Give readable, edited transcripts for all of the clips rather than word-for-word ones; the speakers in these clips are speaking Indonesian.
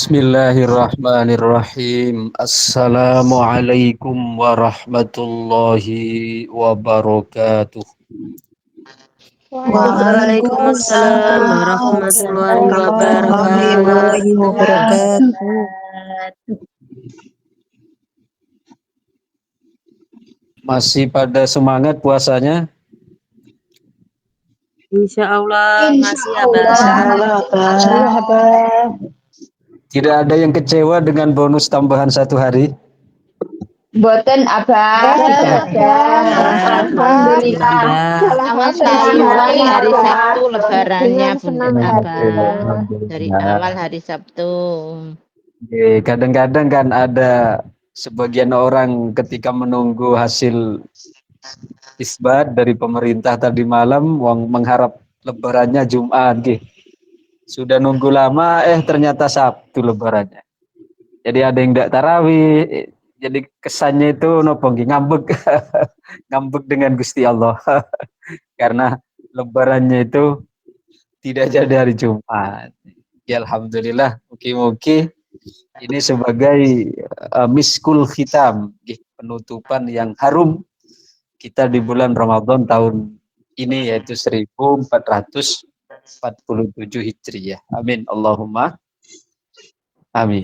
Bismillahirrahmanirrahim. Assalamualaikum warahmatullahi wabarakatuh. Waalaikumsalam warahmatullahi wabarakatuh. Masih pada semangat puasanya? Insya Allah masih Abah. Tidak ada yang kecewa dengan bonus tambahan 1 hari? Boten Abah, tidak ada. Alhamdulillah. Selamat hari Sabtu lebarannya Bunda Abah. Dari awal hari Sabtu. Kadang-kadang kan ada sebagian orang ketika menunggu hasil isbat dari pemerintah tadi malam, mengharap lebarannya Jumat. Sudah nunggu lama, ternyata Sabtu lebarannya. Jadi ada yang tidak tarawih, jadi kesannya itu ngambek, ngambek dengan Gusti Allah, karena lebarannya itu tidak jadi hari Jumat. Ya alhamdulillah, mugi-mugi ini sebagai miskul khitam, penutupan yang harum kita di bulan Ramadan tahun ini, yaitu 1447 Hijriah. Amin Allahumma amin.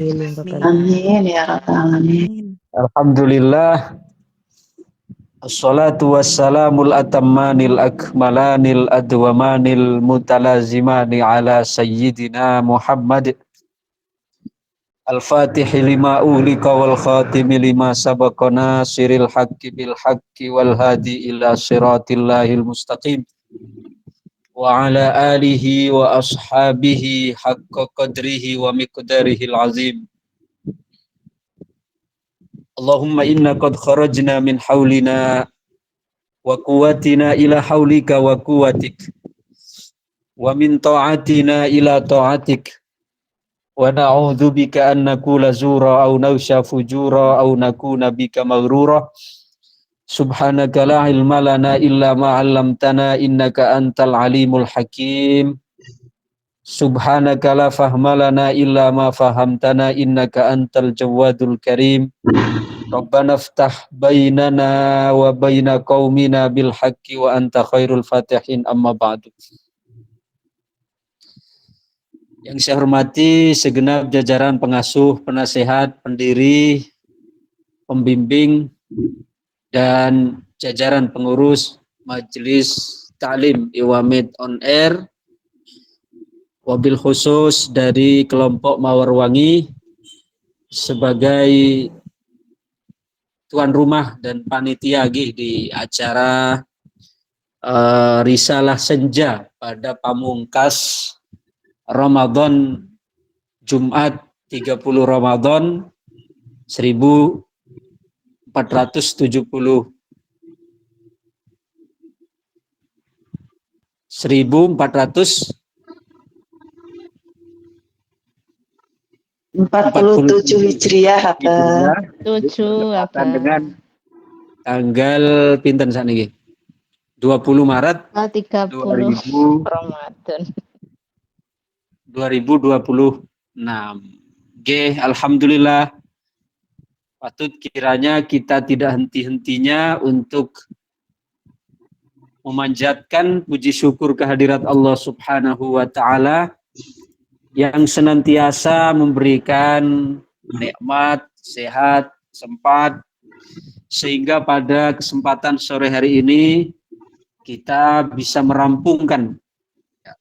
Amin ya rabbal alamin. Alhamdulillah. Assalatu wassalamul atammanil akmalanil adwamanil mutalazimani ala sayyidina Muhammad al-fatihi lima uhlika wal khatimi lima sabaqana siril haqqi bil haqqi wal hadi ila siratillahil mustaqim wa ala alihi wa ashabihi haqqa qadrihi wa miqdarihil azim. Allahumma inna qad kharajna min haulina wa quwwatina ila haulika wa quwwatik wa min ta'atina ila ta'atik wa na'udzu bika an nakula zura aw nausha fujura aw nakuna bika maghrura. Subhanaka la ilma lana illa ma 'allamtana innaka antal alimul hakim. Subhanaka la fahma lana illa ma fahamtana innaka antal jawadul karim. Rabbana ftah bainana wa baina qaumina bil haqqi wa anta khairul fatihin, amma ba'du. Yang saya hormati segenap jajaran pengasuh, penasehat, pendiri, pembimbing, dan jajaran pengurus Majelis Ta'lim Iwamid on Air, wabil khusus dari kelompok Mawarwangi sebagai tuan rumah dan panitia di acara Risalah Senja pada pamungkas Ramadan, Jumat 30 Ramadan 1447 Hijriah Abah. 7 dengan tanggal pinten sakniki? 20 Maret 30 Ramadan 2026. Alhamdulillah, patut kiranya kita tidak henti-hentinya untuk memanjatkan puji syukur kehadirat Allah Subhanahu wa taala yang senantiasa memberikan nikmat, sehat, sempat, sehingga pada kesempatan sore hari ini kita bisa merampungkan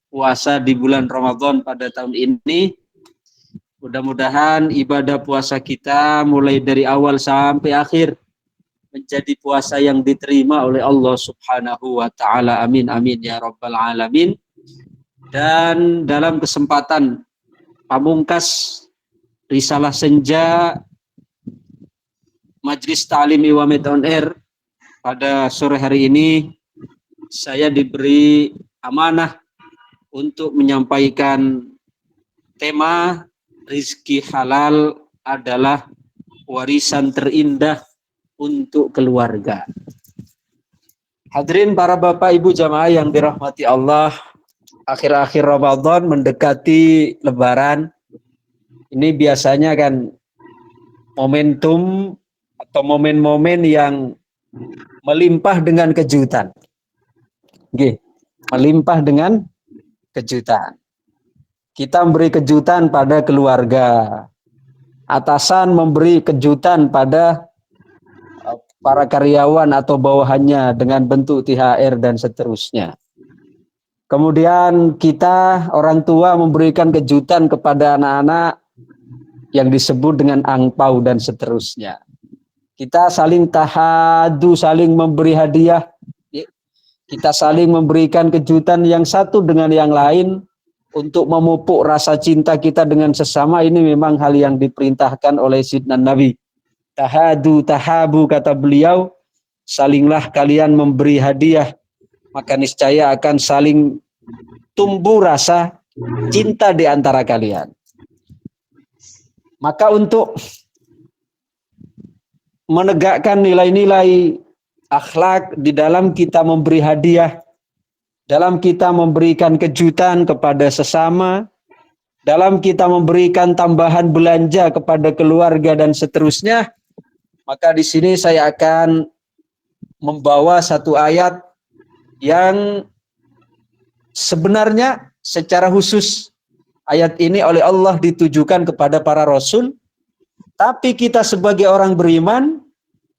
puasa di bulan Ramadan pada tahun ini. Mudah-mudahan ibadah puasa kita mulai dari awal sampai akhir menjadi puasa yang diterima oleh Allah Subhanahu wa taala. Amin amin ya rabbal alamin. Dan dalam kesempatan pamungkas Risalah Senja Majelis Ta'lim Iwamid on Air pada sore hari ini, saya diberi amanah untuk menyampaikan tema rizki halal adalah warisan terindah untuk keluarga. Hadirin para bapak ibu jamaah yang dirahmati Allah, akhir-akhir Ramadan mendekati Lebaran, Ini biasanya kan momentum atau momen-momen yang melimpah dengan kejutan. Oke, melimpah dengan kejutan. Kita memberi kejutan pada keluarga. Atasan memberi kejutan pada para karyawan atau bawahannya dengan bentuk THR dan seterusnya. Kemudian kita orang tua memberikan kejutan kepada anak-anak yang disebut dengan angpau dan seterusnya. Kita saling tahadu, saling memberi hadiah. Kita saling memberikan kejutan yang satu dengan yang lain untuk memupuk rasa cinta kita dengan sesama. Ini memang hal yang diperintahkan oleh Sayyidina Nabi. Tahadu, tahabu, kata beliau, salinglah kalian memberi hadiah, maka niscaya akan saling tumbuh rasa cinta di antara kalian. Maka untuk menegakkan nilai-nilai akhlak di dalam kita memberi hadiah, dalam kita memberikan kejutan kepada sesama, dalam kita memberikan tambahan belanja kepada keluarga dan seterusnya, maka di sini saya akan membawa satu ayat yang sebenarnya secara khusus ayat ini oleh Allah ditujukan kepada para rasul, tapi kita sebagai orang beriman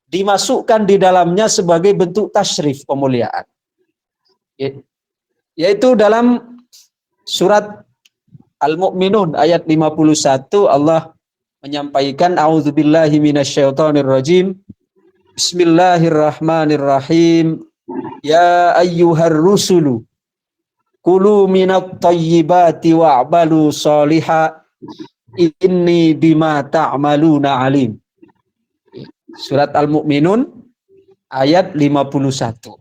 dimasukkan di dalamnya sebagai bentuk tasyrif, pemuliaan. Yaitu dalam surat Al-Mu'minun ayat 51 Allah menyampaikan a'udzubillahi minasyaitonirrajim. Bismillahirrahmanirrahim. Ya ayyuhar rusulu kulu minat thayyibati wa'malu sholiha inni bima ta'maluna alim. Surat Al-Mu'minun ayat 51.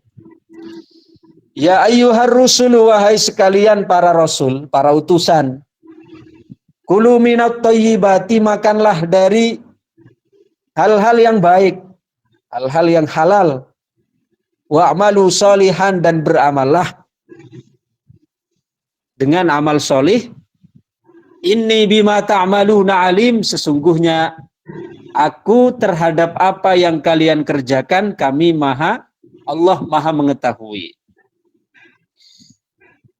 Ya ayyuhar rusulu, wahai sekalian para rasul, para utusan. Kulu minat thayyibati, makanlah dari hal-hal yang baik, hal-hal yang halal. Wa'malu sholihan, dan beramallah dengan amal solih. Inni bima ta'maluna alim, sesungguhnya aku terhadap apa yang kalian kerjakan, Allah maha mengetahui.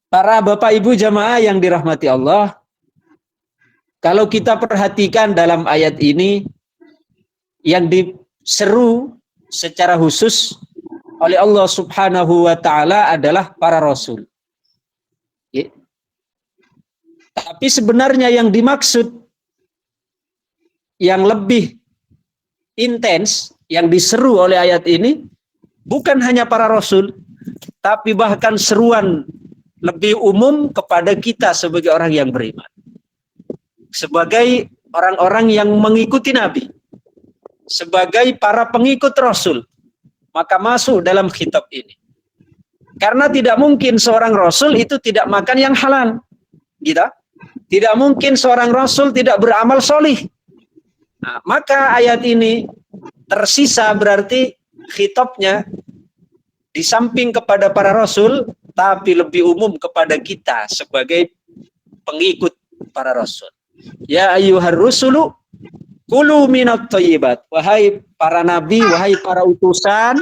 Para bapak ibu jamaah yang dirahmati Allah, kalau kita perhatikan dalam ayat ini, yang diseru secara khusus oleh Allah Subhanahu wa ta'ala adalah para rasul. Tapi sebenarnya yang dimaksud, yang lebih intens, yang diseru oleh ayat ini, bukan hanya para rasul, tapi bahkan seruan lebih umum kepada kita sebagai orang yang beriman. Sebagai orang-orang yang mengikuti Nabi. Sebagai para pengikut Rasul. Maka masuk dalam khitab ini. Karena tidak mungkin seorang Rasul itu tidak makan yang halal. Gitu. Tidak mungkin seorang Rasul tidak beramal solih. Nah, maka ayat ini tersisa berarti khitabnya di samping kepada para Rasul, tapi lebih umum kepada kita sebagai pengikut para rasul. Ya ayyuhar rusulu kulu minat thayyibat. Wahai para nabi, wahai para utusan,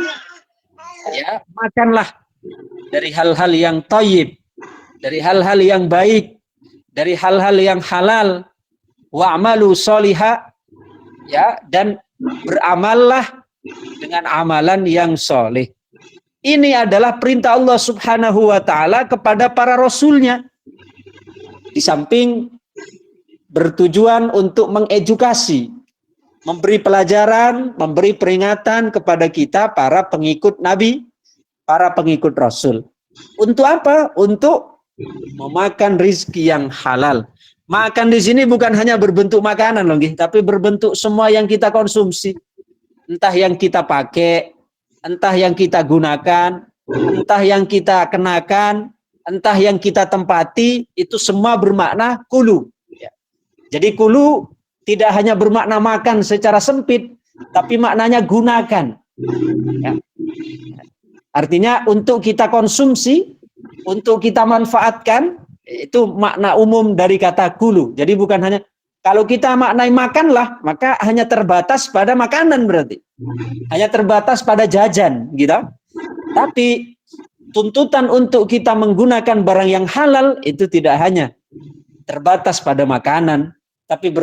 ya, makanlah dari hal-hal yang thayyib, dari hal-hal yang baik, dari hal-hal yang halal. Wa'malu sholiha, ya, dan beramallah dengan amalan yang soleh. Ini adalah perintah Allah Subhanahu wa ta'ala kepada para rasulnya. Di samping bertujuan untuk mengedukasi, memberi pelajaran, memberi peringatan kepada kita para pengikut Nabi, para pengikut Rasul. Untuk apa? Untuk memakan rizki yang halal. Makan di sini bukan hanya berbentuk makanan loh, tapi berbentuk semua yang kita konsumsi. Entah yang kita pakai, entah yang kita gunakan, entah yang kita kenakan, entah yang kita tempati, itu semua bermakna kulu. Jadi kulu tidak hanya bermakna makan secara sempit, tapi maknanya gunakan. Ya. Artinya untuk kita konsumsi, untuk kita manfaatkan, itu makna umum dari kata kulu. Jadi bukan hanya Kalau kita maknai makanlah, maka hanya terbatas pada makanan berarti. Hanya terbatas pada jajan, gitu. Tapi tuntutan untuk kita menggunakan barang yang halal itu tidak hanya terbatas pada makanan, tapi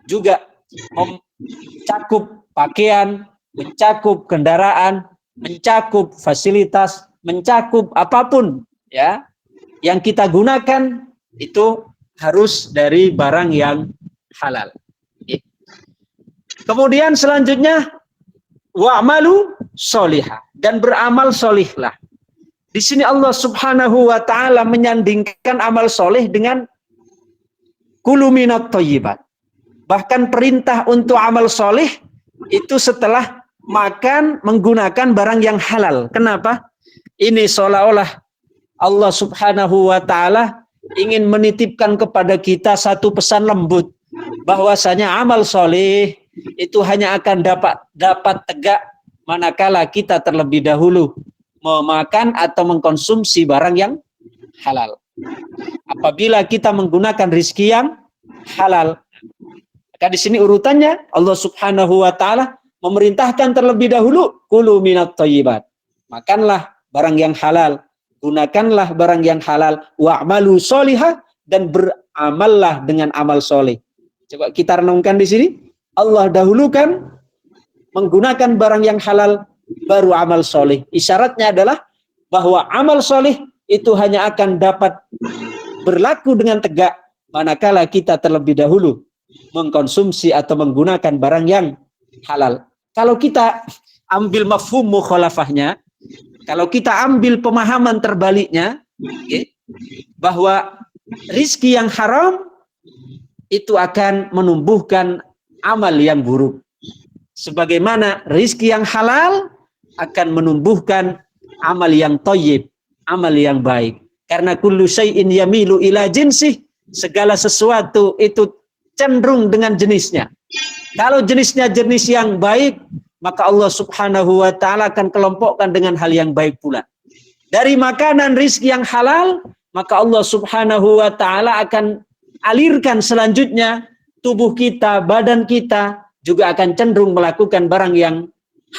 juga mencakup pakaian, mencakup kendaraan, mencakup fasilitas, mencakup apapun ya yang kita gunakan itu harus dari barang yang halal. Kemudian selanjutnya wa'malu sholihah, dan beramal solihlah. Di sini Allah Subhanahu wa taala menyandingkan amal soleh dengan kulu minat thayyibat. Bahkan perintah untuk amal soleh itu setelah makan menggunakan barang yang halal. Kenapa? Ini seolah-olah Allah Subhanahu wa taala ingin menitipkan kepada kita satu pesan lembut, bahwasanya amal soleh itu hanya akan dapat tegak manakala kita terlebih dahulu memakan atau mengkonsumsi barang yang halal. Apabila kita menggunakan rizki yang halal, maka di sini urutannya Allah Subhanahu wa taala memerintahkan terlebih dahulu kulu minat thayyibat. Makanlah barang yang halal, gunakanlah barang yang halal, wa'malu sholihah, dan beramallah dengan amal soleh. Coba kita renungkan di sini. Allah dahulukan menggunakan barang yang halal, baru amal soleh. Isyaratnya adalah bahwa amal soleh itu hanya akan dapat berlaku dengan tegak manakala kita terlebih dahulu mengkonsumsi atau menggunakan barang yang halal. Kalau kita ambil mafhum mukhalafahnya, kalau kita ambil pemahaman terbaliknya, bahwa rizki yang haram itu akan menumbuhkan amal yang buruk. Sebagaimana rizki yang halal akan menumbuhkan amal yang thayyib, amal yang baik. Karena kullu syai'in yamilu ila jinsih, segala sesuatu itu cenderung dengan jenisnya. Kalau jenisnya jenis yang baik, maka Allah Subhanahu wa taala akan kelompokkan dengan hal yang baik pula. Dari makanan rizki yang halal, maka Allah Subhanahu wa taala akan alirkan selanjutnya tubuh kita, badan kita juga akan cenderung melakukan barang yang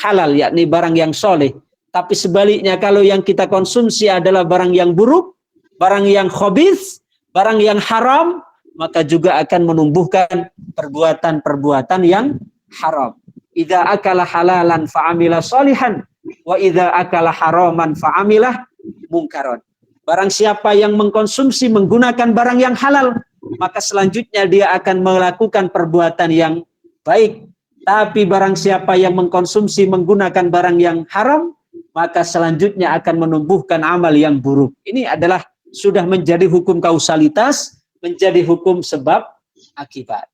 halal, yakni barang yang soleh. Tapi sebaliknya, kalau yang kita konsumsi adalah barang yang buruk, barang yang khabith, barang yang haram, maka juga akan menumbuhkan perbuatan-perbuatan yang haram. Idza akala halalan fa'amila sholihan, wa idza akala haraman fa'amilah mungkaron. Barang siapa yang mengkonsumsi menggunakan barang yang halal, maka selanjutnya dia akan melakukan perbuatan yang baik. Tapi barang siapa yang mengkonsumsi menggunakan barang yang haram, maka selanjutnya akan menumbuhkan amal yang buruk. Ini adalah sudah menjadi hukum kausalitas, menjadi hukum sebab akibat.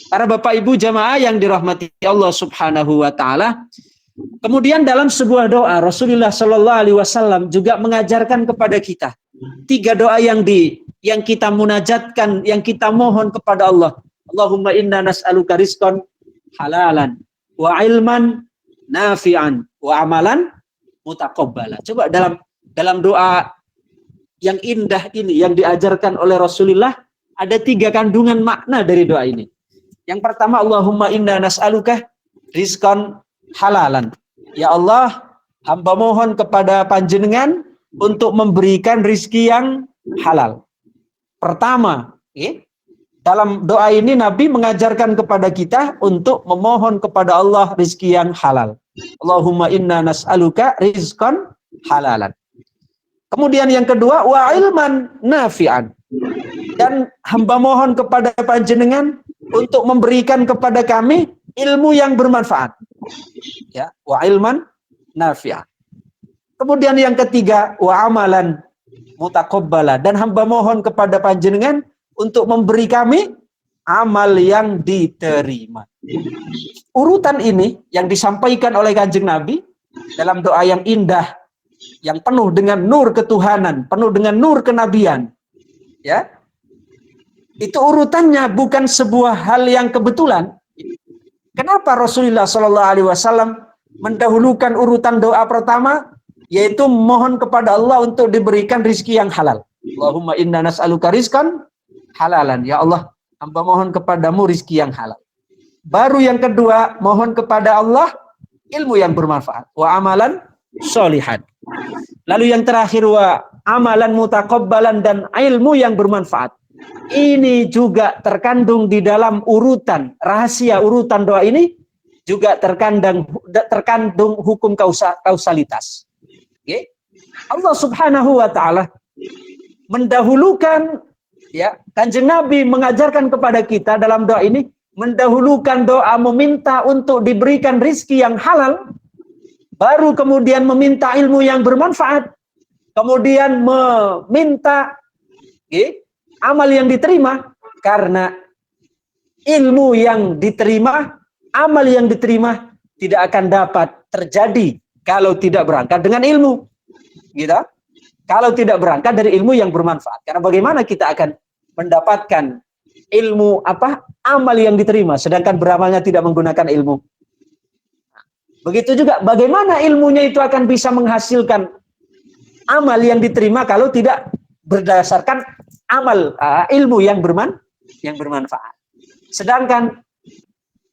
Para Bapak Ibu jamaah yang dirahmati Allah Subhanahu wa taala, kemudian dalam sebuah doa Rasulullah Shallallahu alaihi wasallam juga mengajarkan kepada kita 3 doa yang kita munajatkan, yang kita mohon kepada Allah. Allahumma inna nas'aluka rizqan halalan wa ilman nafi'an wa amalan mutaqabbala. Coba dalam doa yang indah ini yang diajarkan oleh Rasulullah, ada 3 kandungan makna dari doa ini. Yang pertama, Allahumma inna nas'aluka rizqan halalan. Ya Allah, hamba mohon kepada panjenengan untuk memberikan rizki yang halal. Pertama, dalam doa ini Nabi mengajarkan kepada kita untuk memohon kepada Allah rizki yang halal. Allahumma inna nas'aluka rizqan halalan. Kemudian yang kedua, wa ilman nafi'an. Dan hamba mohon kepada panjenengan untuk memberikan kepada kami ilmu yang bermanfaat. Ya, wa ilman nafi'an. Kemudian yang ketiga, wa amalan mutaqabbala. Dan hamba mohon kepada panjenengan untuk memberi kami amal yang diterima. Urutan ini yang disampaikan oleh Kanjeng Nabi dalam doa yang indah, yang penuh dengan nur ketuhanan, penuh dengan nur kenabian. Ya. Itu urutannya bukan sebuah hal yang kebetulan. Kenapa Rasulullah Shallallahu alaihi wasallam mendahulukan urutan doa pertama, yaitu mohon kepada Allah untuk diberikan rizki yang halal. Allahumma inna nas'aluka rizqan halalan. Ya Allah, hamba mohon kepadamu rizki yang halal. Baru yang kedua, mohon kepada Allah ilmu yang bermanfaat. Wa amalan sholihan. Lalu yang terakhir, wa amalan mutakabbalan, dan ilmu yang bermanfaat. Ini juga terkandung di dalam urutan, rahasia urutan doa ini juga terkandung hukum kausalitas. Okay? Allah Subhanahu wa taala mendahulukan, ya, Kanjeng Nabi mengajarkan kepada kita dalam doa ini, mendahulukan doa meminta untuk diberikan rizki yang halal, baru kemudian meminta ilmu yang bermanfaat, kemudian meminta amal yang diterima, karena ilmu yang diterima, amal yang diterima tidak akan dapat terjadi kalau tidak berangkat dengan ilmu. Gitu? Kalau tidak berangkat dari ilmu yang bermanfaat. Karena bagaimana kita akan mendapatkan ilmu amal yang diterima sedangkan beramalnya tidak menggunakan ilmu. Begitu juga bagaimana ilmunya itu akan bisa menghasilkan amal yang diterima kalau tidak berdasarkan ilmu yang bermanfaat. Sedangkan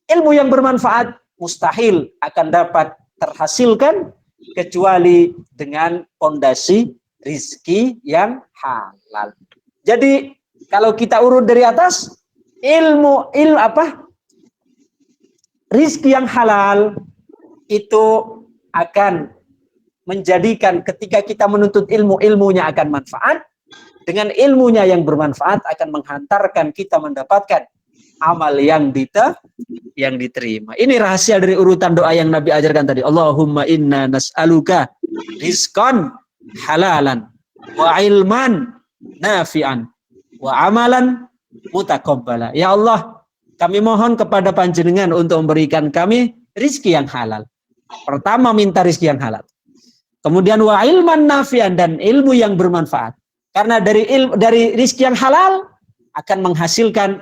ilmu yang bermanfaat mustahil akan dapat terhasilkan kecuali dengan fondasi rizki yang halal. Jadi kalau kita urut dari atas, rizki yang halal itu akan menjadikan ketika kita menuntut ilmu, ilmunya akan manfaat. Dengan ilmunya yang bermanfaat akan menghantarkan kita mendapatkan amal yang diterima. Ini rahasia dari urutan doa yang Nabi ajarkan tadi. Allahumma inna nas'aluka rizqan halalan wa ilman nafi'an wa amalan mutaqabbala. Ya Allah, kami mohon kepada Panjenengan untuk memberikan kami rizki yang halal. Pertama minta rizki yang halal. Kemudian wa ilman nafi'an, dan ilmu yang bermanfaat. Karena dari rizki yang halal akan menghasilkan,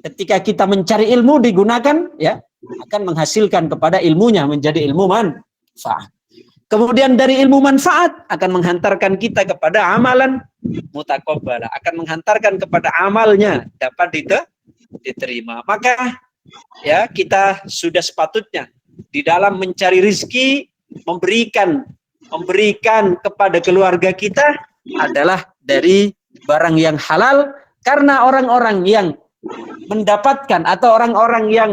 ketika kita mencari ilmu digunakan, ya, akan menghasilkan kepada ilmunya menjadi ilmu manfaat. Kemudian dari ilmu manfaat akan menghantarkan kita kepada amalan mutaqabbala, akan menghantarkan kepada amalnya dapat diterima. Maka ya kita sudah sepatutnya di dalam mencari rizki memberikan kepada keluarga kita adalah dari barang yang halal, karena orang-orang yang mendapatkan atau orang-orang yang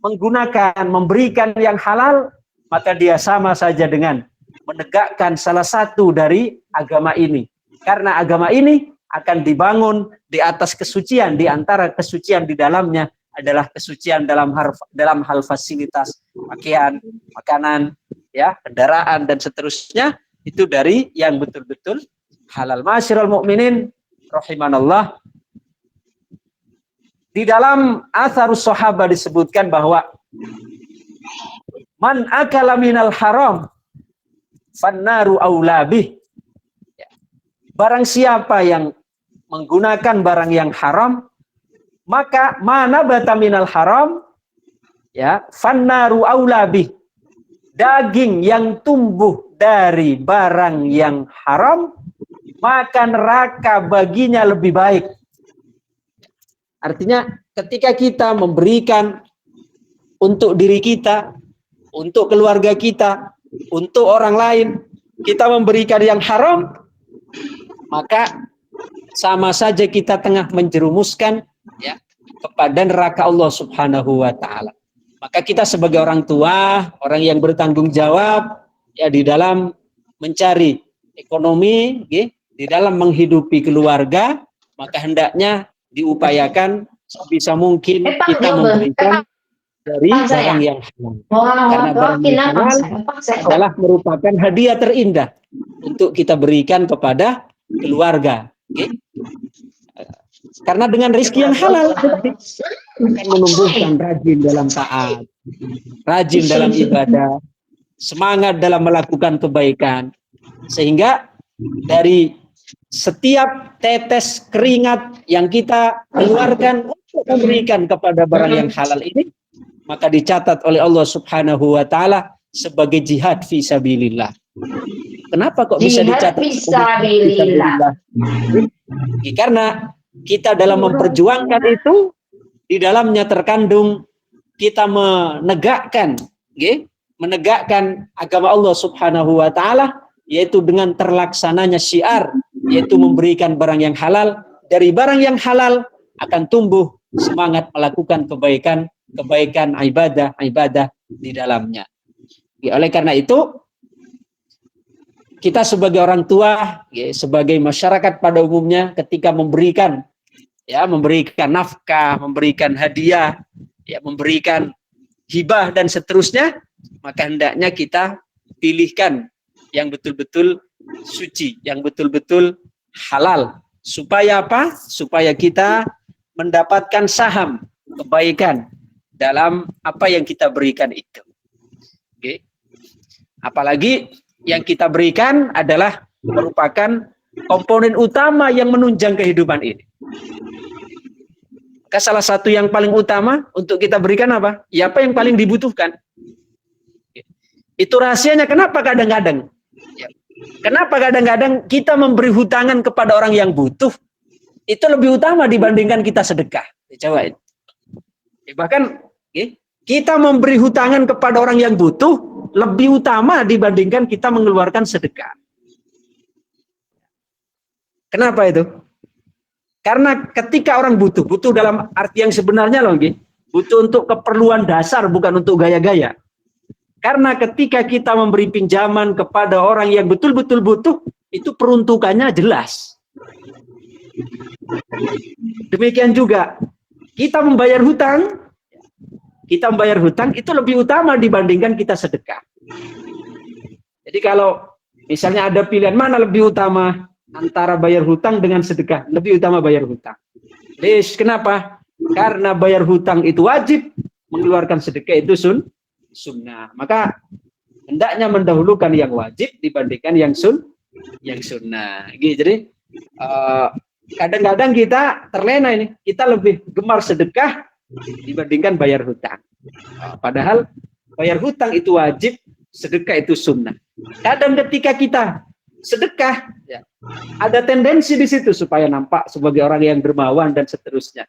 menggunakan memberikan yang halal, maka dia sama saja dengan menegakkan salah satu dari agama ini. Karena agama ini akan dibangun di atas kesucian, di antara kesucian di dalamnya adalah kesucian dalam hal fasilitas, pakaian, makanan, ya, kendaraan dan seterusnya, itu dari yang betul-betul halal. Ma'asyiral mukminin rahimanallah. Di dalam atharus sahabah disebutkan bahwa man akala minal haram fannaru aula bih. Barang siapa yang menggunakan barang yang haram, maka mana bata minal haram, ya, fannaru aula bih. Daging yang tumbuh dari barang yang haram, maka neraka baginya lebih baik. Artinya ketika kita memberikan untuk diri kita, untuk keluarga kita, untuk orang lain, kita memberikan yang haram, maka sama saja kita tengah menjerumuskan, ya, kepada neraka Allah Subhanahu wa taala. Maka kita sebagai orang tua, orang yang bertanggung jawab, ya, di dalam mencari ekonomi, ya, di dalam menghidupi keluarga, maka hendaknya diupayakan sebisa mungkin kita memberikan dari barang yang halal. Karena barang yang halal adalah merupakan hadiah terindah untuk kita berikan kepada keluarga. Okay? Karena dengan rezeki yang halal akan menumbuhkan rajin dalam taat, rajin dalam ibadah, semangat dalam melakukan kebaikan, sehingga dari setiap tetes keringat yang kita keluarkan untuk memberikan kepada barang yang halal ini, maka dicatat oleh Allah Subhanahu wa taala sebagai jihad fisabilillah. Kenapa kok bisa dicatat fisabilillah? Karena kita dalam memperjuangkan itu di dalamnya terkandung kita menegakkan, menegakkan agama Allah Subhanahu wa taala, yaitu dengan terlaksananya syiar, yaitu memberikan barang yang halal. Dari barang yang halal akan tumbuh semangat melakukan kebaikan, ibadah di dalamnya. Oleh karena itu, kita sebagai orang tua, sebagai masyarakat pada umumnya, ketika memberikan nafkah, memberikan hadiah, memberikan hibah dan seterusnya, maka hendaknya kita pilihkan yang betul-betul suci, yang betul-betul halal. Supaya apa? Supaya kita mendapatkan saham kebaikan dalam apa yang kita berikan itu. Apalagi yang kita berikan adalah merupakan komponen utama yang menunjang kehidupan ini. Maka salah satu yang paling utama untuk kita berikan apa? Ya apa yang paling dibutuhkan. Itu rahasianya. Kenapa kadang-kadang? Kenapa kadang-kadang kita memberi hutangan kepada orang yang butuh itu lebih utama dibandingkan kita sedekah? Coba. Bahkan kita memberi hutangan kepada orang yang butuh lebih utama dibandingkan kita mengeluarkan sedekah. Kenapa itu? Karena ketika orang butuh dalam arti yang sebenarnya loh, butuh untuk keperluan dasar, bukan untuk gaya-gaya. Karena ketika kita memberi pinjaman kepada orang yang betul-betul butuh, itu peruntukannya jelas. Demikian juga, kita membayar hutang itu lebih utama dibandingkan kita sedekah. Jadi kalau misalnya ada pilihan mana lebih utama antara bayar hutang dengan sedekah, lebih utama bayar hutang. Kenapa? Karena bayar hutang itu wajib, mengeluarkan sedekah itu sunnah. Maka hendaknya mendahulukan yang wajib dibandingkan yang sunnah. Jadi kadang-kadang kita terlena ini, kita lebih gemar sedekah dibandingkan bayar hutang. Padahal bayar hutang itu wajib, sedekah itu sunnah. Kadang ketika kita sedekah, ada tendensi di situ supaya nampak sebagai orang yang dermawan dan seterusnya.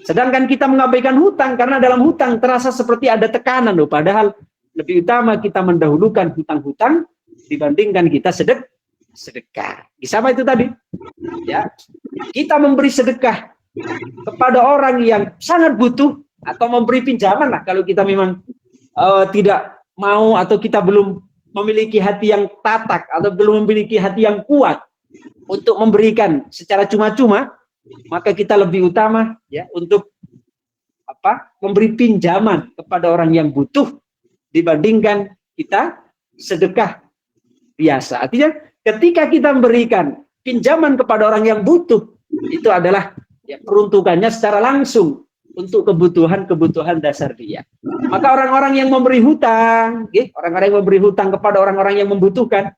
Sedangkan kita mengabaikan hutang karena dalam hutang terasa seperti ada tekanan loh. Padahal lebih utama kita mendahulukan hutang-hutang dibandingkan kita sedekah. Sama itu tadi. Ya, kita memberi sedekah kepada orang yang sangat butuh atau memberi pinjaman lah kalau kita memang tidak mau atau kita belum memiliki hati yang tatak atau belum memiliki hati yang kuat untuk memberikan secara cuma-cuma, maka kita lebih utama untuk memberi pinjaman kepada orang yang butuh dibandingkan kita sedekah biasa. Artinya ketika kita memberikan pinjaman kepada orang yang butuh, itu adalah peruntukannya secara langsung untuk kebutuhan dasar dia. Maka orang-orang yang memberi hutang, orang-orang yang memberi hutang kepada orang-orang yang membutuhkan,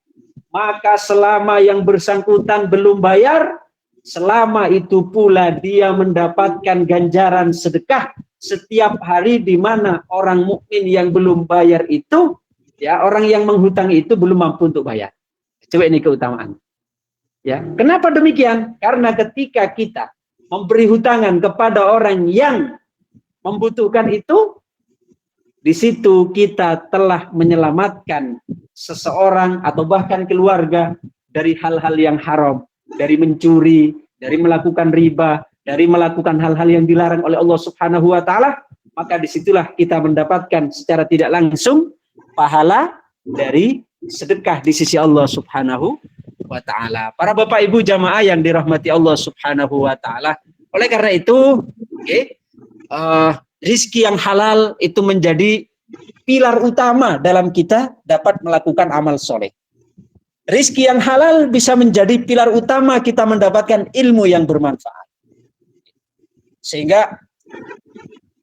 maka selama yang bersangkutan belum bayar, selama itu pula dia mendapatkan ganjaran sedekah setiap hari, di mana orang mukmin yang belum bayar itu, orang yang menghutang itu belum mampu untuk bayar. Coba ini keutamaan. Kenapa demikian? Karena ketika kita memberi hutangan kepada orang yang membutuhkan itu, di situ kita telah menyelamatkan seseorang atau bahkan keluarga dari hal-hal yang haram, dari mencuri, dari melakukan riba, dari melakukan hal-hal yang dilarang oleh Allah Subhanahu wa taala. Maka disitulah kita mendapatkan secara tidak langsung pahala dari sedekah di sisi Allah Subhanahu wa taala. Para Bapak Ibu jamaah yang dirahmati Allah Subhanahu wa taala. Oleh karena itu, rizki yang halal itu menjadi pilar utama dalam kita dapat melakukan amal soleh. Rizki yang halal bisa menjadi pilar utama kita mendapatkan ilmu yang bermanfaat. Sehingga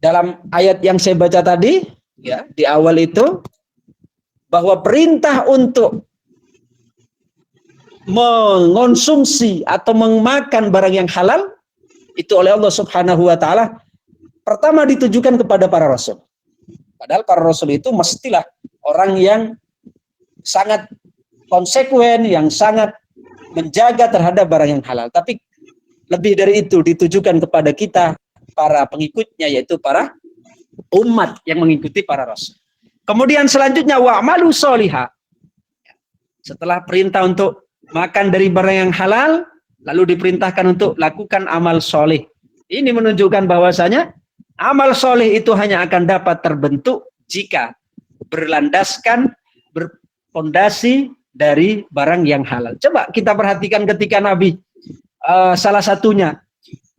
dalam ayat yang saya baca tadi, di awal itu, bahwa perintah untuk mengonsumsi atau memakan barang yang halal itu oleh Allah Subhanahu wa taala pertama ditujukan kepada para rasul. Padahal para rasul itu mestilah orang yang sangat konsekuen, yang sangat menjaga terhadap barang yang halal. Tapi lebih dari itu ditujukan kepada kita para pengikutnya, yaitu para umat yang mengikuti para rasul. Kemudian selanjutnya wa'malu sholiha. Setelah perintah untuk makan dari barang yang halal, lalu diperintahkan untuk lakukan amal soleh. Ini menunjukkan bahwasanya amal soleh itu hanya akan dapat terbentuk jika berlandaskan, berpondasi dari barang yang halal. Coba kita perhatikan ketika Nabi salah satunya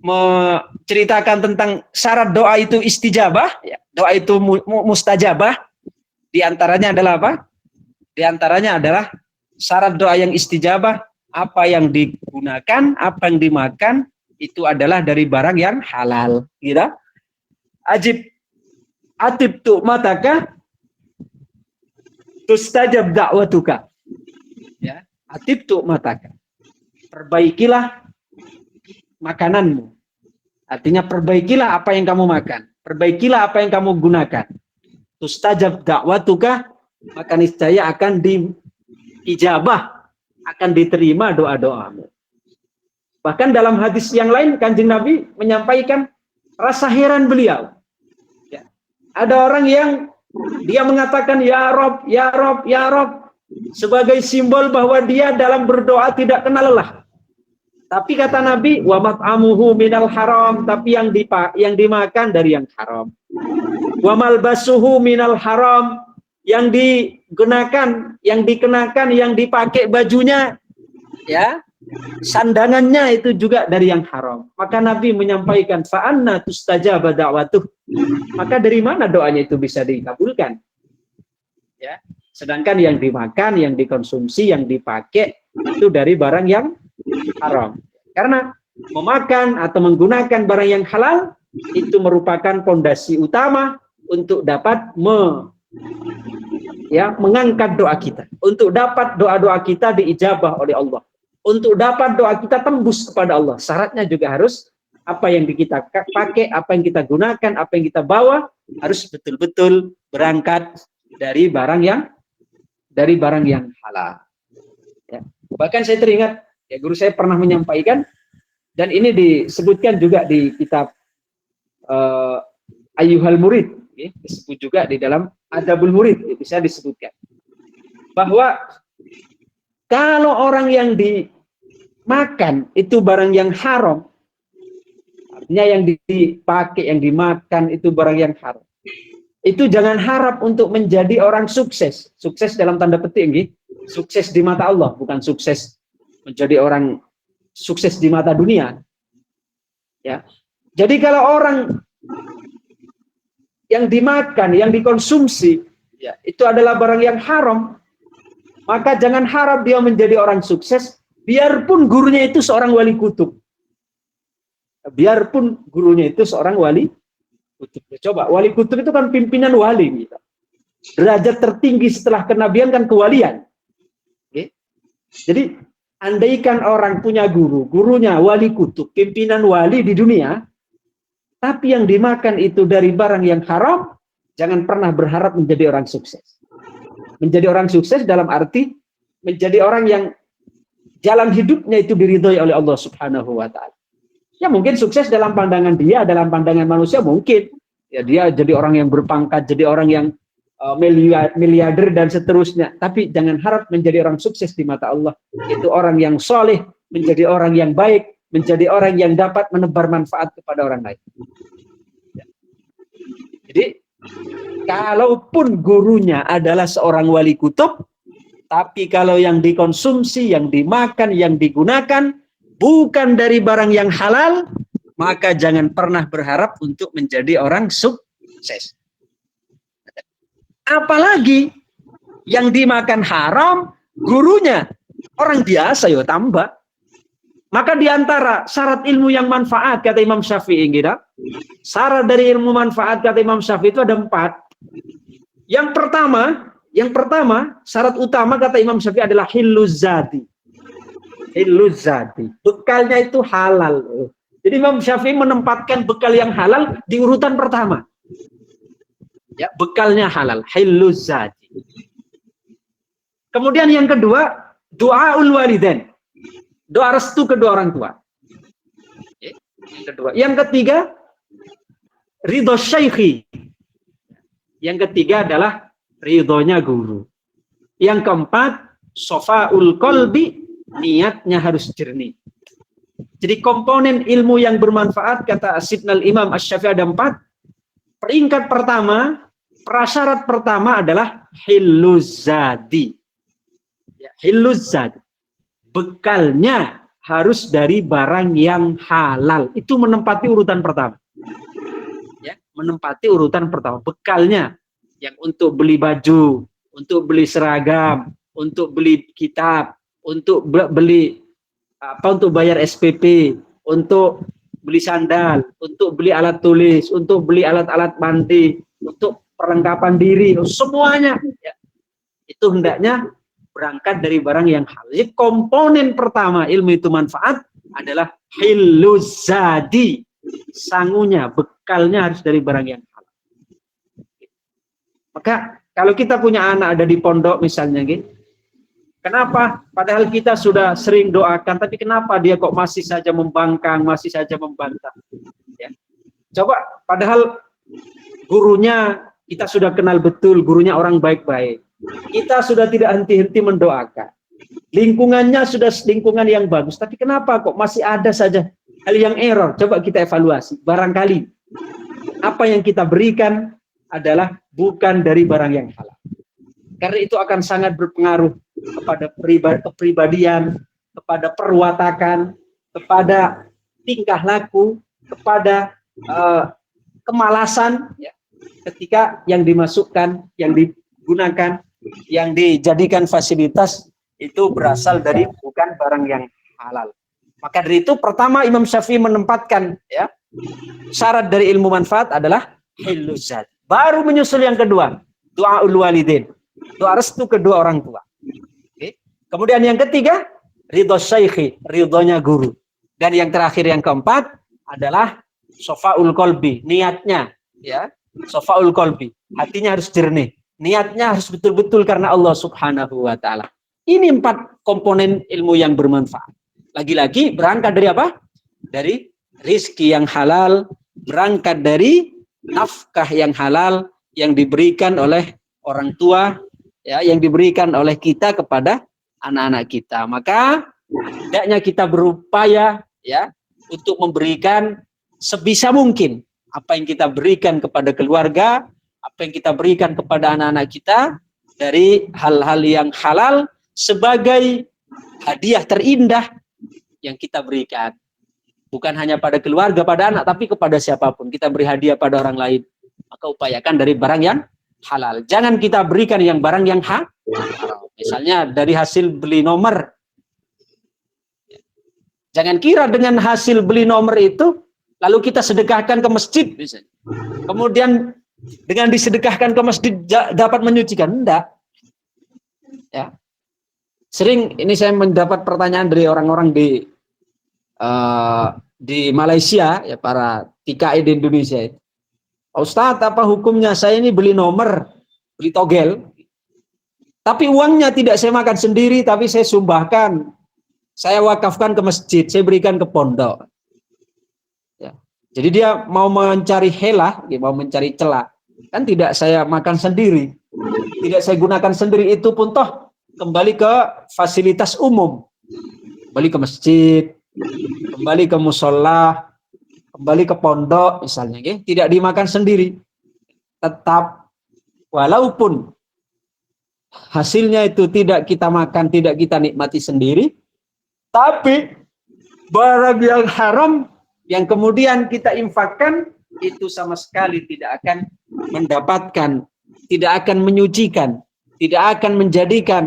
menceritakan tentang syarat doa itu istijabah, ya, doa itu mustajabah. Di antaranya adalah apa? Di antaranya adalah syarat doa yang istijabah, apa yang digunakan, apa yang dimakan itu adalah dari barang yang halal. Gitu. Atib tu mataka tustajab da'watuka. Ya, atib tu mataka. Perbaikilah makananmu. Artinya perbaikilah apa yang kamu makan. Perbaikilah apa yang kamu gunakan. Tustajab da'watuka, maka niscaya akan diijabah, akan diterima doa-doamu. Bahkan dalam hadis yang lain Kanjeng Nabi menyampaikan rasa heran beliau. Ya. Ada orang yang dia mengatakan ya Rob, ya Rob, ya Rob sebagai simbol bahwa dia dalam berdoa tidak kenal lelah. Tapi kata Nabi, wa mat'amuhu minal haram, tapi yang dimakan dari yang haram. Wa malbasuhu minal haram, yang digunakan, yang dikenakan, yang dipakai bajunya, ya, sandangannya itu juga dari yang haram. Maka Nabi menyampaikan fa'anna tustajaba da'watuh. Maka dari mana doanya itu bisa dikabulkan? Ya, sedangkan yang dimakan, yang dikonsumsi, yang dipakai itu dari barang yang haram. Karena memakan atau menggunakan barang yang halal itu merupakan fondasi utama untuk dapat mengangkat doa kita, untuk dapat doa-doa kita diijabah oleh Allah, untuk dapat doa kita tembus kepada Allah. Syaratnya juga harus apa yang kita pakai, apa yang kita gunakan, apa yang kita bawa harus betul-betul berangkat dari barang yang halal. Ya. Bahkan saya teringat, ya, guru saya pernah menyampaikan, dan ini disebutkan juga di kitab Ayyuhal Murid, ya, disebut juga di dalam Adabul Murid, ya, bisa disebutkan bahwa kalau orang yang dimakan itu barang yang haram, artinya yang dipakai, yang dimakan itu barang yang haram, itu jangan harap untuk menjadi orang sukses. Sukses dalam tanda petik, ya, sukses di mata Allah, bukan sukses menjadi orang sukses di mata dunia. Ya. Jadi kalau orang yang dimakan, yang dikonsumsi, ya, itu adalah barang yang haram, maka jangan harap dia menjadi orang sukses, biarpun gurunya itu seorang wali kutub. Biarpun gurunya itu seorang wali kutub. Coba, wali kutub itu kan pimpinan wali. Gitu. Derajat tertinggi setelah kenabian kan kewalian. Okay. Jadi, andaikan orang punya guru, gurunya wali kutub, pimpinan wali di dunia, tapi yang dimakan itu dari barang yang haram, jangan pernah berharap menjadi orang sukses. Menjadi orang sukses dalam arti menjadi orang yang jalan hidupnya itu diridhoi oleh Allah Subhanahu wa Ta'ala. Ya mungkin sukses dalam pandangan dia, dalam pandangan manusia mungkin. Ya dia jadi orang yang berpangkat, jadi orang yang miliarder dan seterusnya. Tapi jangan harap menjadi orang sukses di mata Allah. Itu orang yang soleh, menjadi orang yang baik, menjadi orang yang dapat menebar manfaat kepada orang lain. Ya. Jadi, kalaupun gurunya adalah seorang wali kutub, tapi kalau yang dikonsumsi, yang dimakan, yang digunakan, bukan dari barang yang halal, maka jangan pernah berharap untuk menjadi orang sukses. Apalagi yang dimakan haram, gurunya orang biasa ya tambah. Maka diantara syarat ilmu yang manfaat kata Imam Syafi'i, gitu. Syarat dari ilmu manfaat kata Imam Syafi'i itu ada 4. Yang pertama, syarat utama kata Imam Syafi'i adalah hilluz zati. Hilluz zati. Bekalnya itu halal. Jadi Imam Syafi'i menempatkan bekal yang halal di urutan pertama. Ya, bekalnya halal, hilluz zati. Kemudian yang kedua, doaul walidain. Doa restu kedua orang tua. Yang kedua. Yang ketiga, ridho syaikhi. Yang ketiga adalah ridhonya guru. Yang keempat, sofaul kolbi, niatnya harus jernih. Jadi komponen ilmu yang bermanfaat, kata Sidnal Imam Asy-Syafi'i ada 4. Peringkat pertama, prasyarat pertama adalah hiluzadi. Ya, hiluzadi. Bekalnya harus dari barang yang halal. Itu menempati urutan pertama. Ya, menempati urutan pertama. Bekalnya yang untuk beli baju, untuk beli seragam, untuk beli kitab, untuk beli untuk bayar SPP, untuk beli sandal, untuk beli alat tulis, untuk beli alat-alat mandi, untuk perlengkapan diri, semuanya ya, itu hendaknya berangkat dari barang yang halal. Jadi komponen pertama ilmu itu manfaat adalah hiluzadi, sangunya, bekalnya harus dari barang yang halal. Maka kalau kita punya anak ada di pondok misalnya, gitu, kenapa? Padahal kita sudah sering doakan, tapi kenapa dia kok masih saja membangkang, masih saja membantah? Ya. Coba, padahal gurunya kita sudah kenal betul, gurunya orang baik-baik. Kita sudah tidak henti-henti mendoakan. Lingkungannya sudah lingkungan yang bagus, tapi kenapa kok masih ada saja hal yang error? Coba kita evaluasi. Barangkali apa yang kita berikan adalah bukan dari barang yang halal. Karena itu akan sangat berpengaruh kepada kepribadian, kepada perwatakan, kepada tingkah laku, kepada kemalasan, ya, ketika yang dimasukkan, yang digunakan, yang dijadikan fasilitas itu berasal dari bukan barang yang halal. Maka dari itu pertama Imam Syafi'i menempatkan, ya, syarat dari ilmu manfaat adalah hiluzat. Baru menyusul yang kedua, doaul walidin, doa restu kedua orang tua. Oke. Kemudian yang ketiga, ridho syaikhi, ridhonya guru. Dan yang terakhir yang keempat adalah sofaul kolbi, niatnya, ya, sofaul kolbi, hatinya harus jernih, niatnya harus betul-betul karena Allah Subhanahu wa Ta'ala. Ini 4 komponen ilmu yang bermanfaat. Lagi-lagi berangkat dari apa? Dari rizki yang halal, berangkat dari nafkah yang halal yang diberikan oleh orang tua, ya, yang diberikan oleh kita kepada anak-anak kita. Maka hendaknya kita berupaya, ya, untuk memberikan sebisa mungkin apa yang kita berikan kepada keluarga, apa yang kita berikan kepada anak-anak kita dari hal-hal yang halal sebagai hadiah terindah yang kita berikan. Bukan hanya pada keluarga, pada anak, tapi kepada siapapun. Kita beri hadiah pada orang lain, maka upayakan dari barang yang halal. Jangan kita berikan yang barang yang haram. Misalnya dari hasil beli nomor. Jangan kira dengan hasil beli nomor itu lalu kita sedekahkan ke masjid misalnya. Kemudian dengan disedekahkan ke masjid dapat menyucikan. Enggak. Ya. Sering ini saya mendapat pertanyaan dari orang-orang di Malaysia, ya, para TKI di Indonesia. Ustadz, apa hukumnya saya ini beli nomor, beli togel, tapi uangnya tidak saya makan sendiri, tapi saya sumbahkan, saya wakafkan ke masjid, saya berikan ke pondok. Ya. Jadi dia mau mencari helah, mau mencari celah, kan tidak saya makan sendiri, tidak saya gunakan sendiri, itu pun toh kembali ke fasilitas umum, kembali ke masjid, kembali ke musola, kembali ke pondok misalnya, tidak dimakan sendiri. Tetap walaupun hasilnya itu tidak kita makan, tidak kita nikmati sendiri, tapi barang yang haram yang kemudian kita infakkan itu sama sekali tidak akan mendapatkan, tidak akan menyucikan, tidak akan menjadikan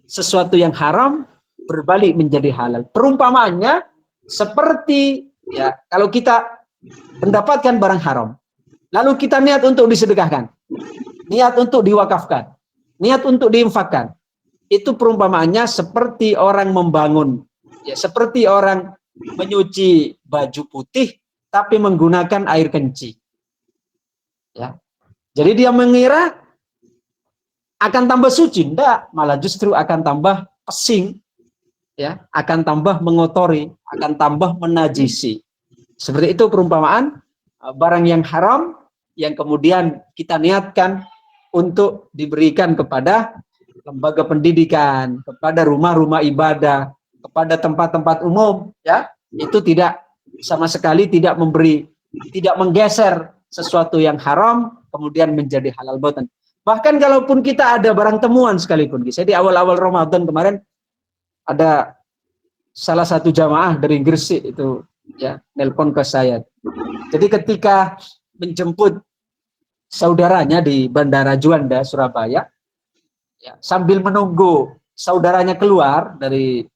sesuatu yang haram berbalik menjadi halal. Perumpamaannya seperti, ya, kalau kita mendapatkan barang haram, lalu kita niat untuk disedekahkan, niat untuk diwakafkan, niat untuk diinfakkan, itu perumpamaannya seperti orang membangun, ya, seperti orang menyuci baju putih tapi menggunakan air kencing. Ya. Jadi dia mengira akan tambah suci, enggak, malah justru akan tambah pesing, ya, akan tambah mengotori, akan tambah menajisi. Seperti itu perumpamaan barang yang haram yang kemudian kita niatkan untuk diberikan kepada lembaga pendidikan, kepada rumah-rumah ibadah, kepada tempat-tempat umum, ya, itu tidak sama sekali tidak menggeser sesuatu yang haram kemudian menjadi halal buatan. Bahkan kalaupun kita ada barang temuan sekalipun, saya di awal-awal Ramadan kemarin ada salah satu jamaah dari Gresik itu ya nelpon ke saya. Jadi ketika menjemput saudaranya di Bandara Juanda Surabaya, ya, sambil menunggu saudaranya keluar dari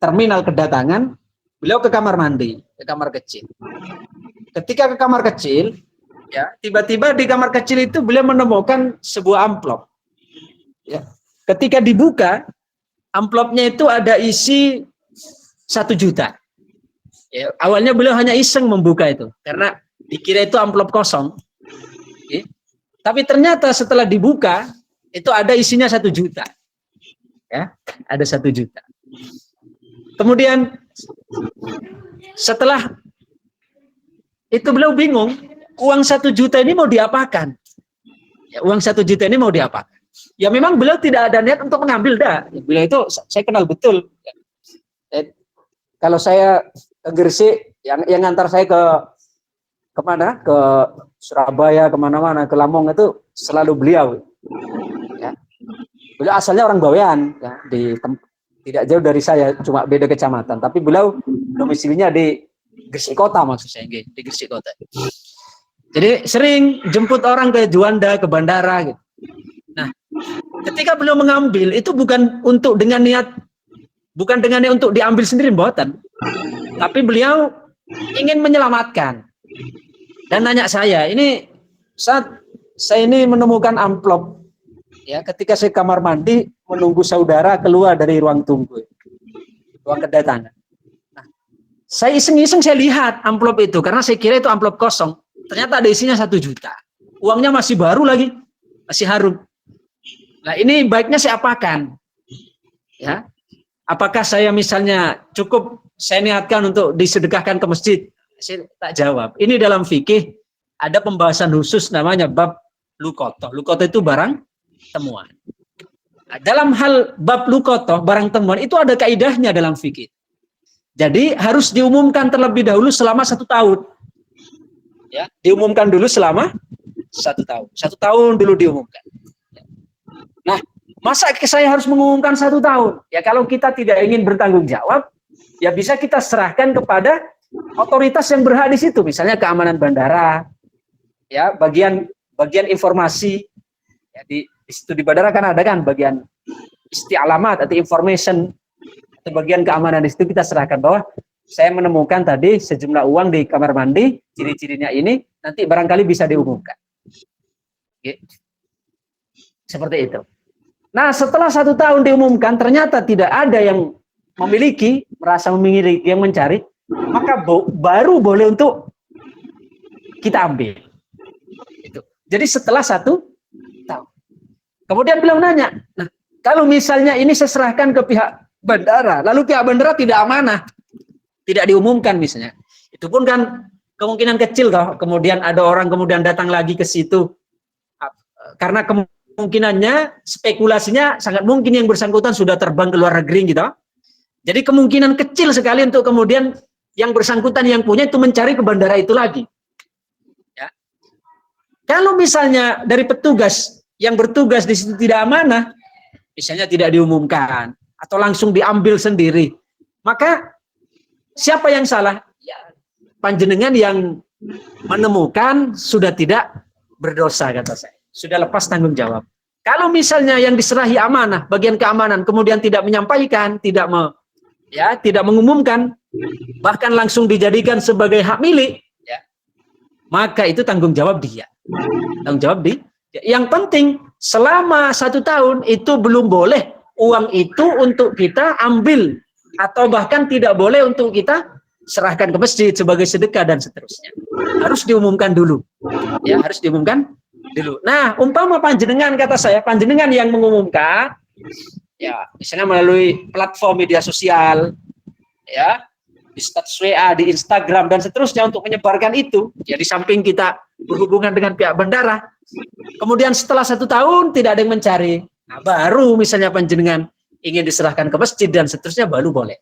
terminal kedatangan, beliau ke kamar mandi, ke kamar kecil. Ketika ke kamar kecil, ya, tiba-tiba di kamar kecil itu beliau menemukan sebuah amplop. Ya. Ketika dibuka, amplopnya itu ada isi 1 juta. Ya, awalnya beliau hanya iseng membuka itu, karena dikira itu amplop kosong. Ya. Tapi ternyata setelah dibuka, itu ada isinya 1 juta. Ya, ada 1 juta. Kemudian setelah itu beliau bingung, uang 1 juta ini mau diapakan? Ya, uang 1 juta ini mau diapakan? Ya memang beliau tidak ada niat untuk mengambil dah. Beliau itu saya kenal betul. Kalau saya ke Gresik, yang antar saya ke mana? Ke Surabaya, kemana-mana, ke Lampung itu selalu beliau. Ya. Beliau asalnya orang Bawean, ya, tidak jauh dari saya, cuma beda kecamatan. Tapi beliau domisilinya di Gresik Kota, maksud saya, di Gresik Kota. Jadi sering jemput orang ke Juanda, ke bandara gitu. Nah, ketika beliau mengambil itu bukan dengan niat untuk diambil sendiri, mboten. Tapi beliau ingin menyelamatkan. Dan nanya saya, ini saat saya ini menemukan amplop, ya, ketika saya kamar mandi menunggu saudara keluar dari ruang tunggu, ruang kedatangan. Nah, saya iseng-iseng saya lihat amplop itu karena saya kira itu amplop kosong. Ternyata ada isinya 1 juta. Uangnya masih baru lagi, masih harum. Nah, ini baiknya saya apakan? Ya, apakah saya misalnya cukup saya niatkan untuk disedekahkan ke masjid? Saya tak jawab. Ini dalam fikih ada pembahasan khusus namanya bab lukotoh. Lukotoh itu barang temuan. Nah, dalam hal bab lukotoh, barang temuan itu ada kaidahnya dalam fikih. Jadi harus diumumkan terlebih dahulu selama 1 tahun. Ya, diumumkan dulu selama 1 tahun. 1 tahun dulu diumumkan. Nah, masa saya harus mengumumkan 1 tahun? Ya kalau kita tidak ingin bertanggung jawab, ya bisa kita serahkan kepada otoritas yang berhak di situ, misalnya keamanan bandara, ya bagian informasi, ya, di situ di bandara kan ada kan bagian isti'alamat atau information, atau bagian keamanan di situ kita serahkan bahwa saya menemukan tadi sejumlah uang di kamar mandi, ciri-cirinya ini, nanti barangkali bisa diumumkan. Oke. Seperti itu. Nah, setelah 1 tahun diumumkan, ternyata tidak ada yang merasa memiliki, yang mencari, maka baru boleh untuk kita ambil. Itu. Jadi setelah 1 tahun. Kemudian beliau nanya, nah kalau misalnya ini saya serahkan ke pihak bandara, lalu pihak bandara tidak amanah, tidak diumumkan misalnya, itu pun kan kemungkinan kecil kalau kemudian ada orang kemudian datang lagi ke situ, karena kemungkinannya spekulasinya sangat mungkin yang bersangkutan sudah terbang ke luar negeri gitu. Jadi kemungkinan kecil sekali untuk kemudian yang bersangkutan yang punya itu mencari ke bandara itu lagi. Ya. Kalau misalnya dari petugas yang bertugas di situ tidak amanah, misalnya tidak diumumkan atau langsung diambil sendiri, maka siapa yang salah? Ya, panjenengan yang menemukan sudah tidak berdosa, kata saya. Sudah lepas tanggung jawab. Kalau misalnya yang diserahi amanah, bagian keamanan, kemudian tidak menyampaikan, tidak mengumumkan, bahkan langsung dijadikan sebagai hak milik, ya, maka itu tanggung jawab dia. Tanggung jawab dia. Yang penting selama 1 tahun itu belum boleh uang itu untuk kita ambil, atau bahkan tidak boleh untuk kita serahkan ke masjid sebagai sedekah dan seterusnya. Harus diumumkan dulu. Ya, harus diumumkan dulu. Nah, umpama panjenengan, kata saya, panjenengan yang mengumumkan, ya, misalnya melalui platform media sosial, ya, di status WA, di Instagram dan seterusnya untuk menyebarkan itu. Ya di samping kita berhubungan dengan pihak bandara, kemudian setelah 1 tahun tidak ada yang mencari, nah, baru misalnya panjenengan ingin diserahkan ke masjid dan seterusnya baru boleh.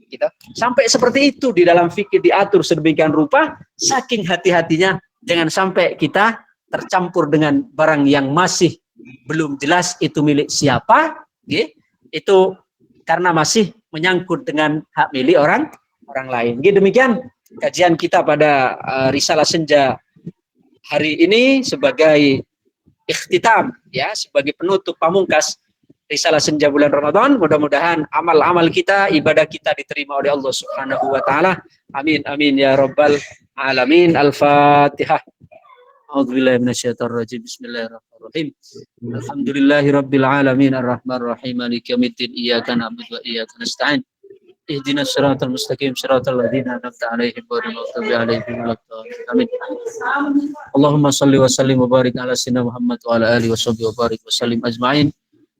Gitu. Sampai seperti itu di dalam fikih diatur sedemikian rupa, saking hati-hatinya jangan sampai kita tercampur dengan barang yang masih belum jelas itu milik siapa, itu karena masih menyangkut dengan hak milik orang lain. Demikian kajian kita pada Risalah Senja hari ini sebagai ikhtitam, ya, sebagai penutup pamungkas Risalah Senja bulan Ramadan. Mudah-mudahan amal-amal kita, ibadah kita diterima oleh Allah Subhanahu wa taala. Amin amin ya rabbal alamin. Al-Fatihah. A'udzubillahi minasyaitonir rajim. Bismillahirrahmanirrahim. Alhamdulillahirabbil alamin arrahmanir rahim maliki yaumiddin iyyaka na'budu wa iyyaka nasta'in. Ihdinas siratal mustaqim siratal ladzina an'amta 'alaihim ghairil maghdubi 'alaihim waladdallin. Amin. Allahumma shalli wa sallim wa barik ala sayyidina Muhammad wa ala alihi wa sahbihi wa barik wa sallim ajma'in.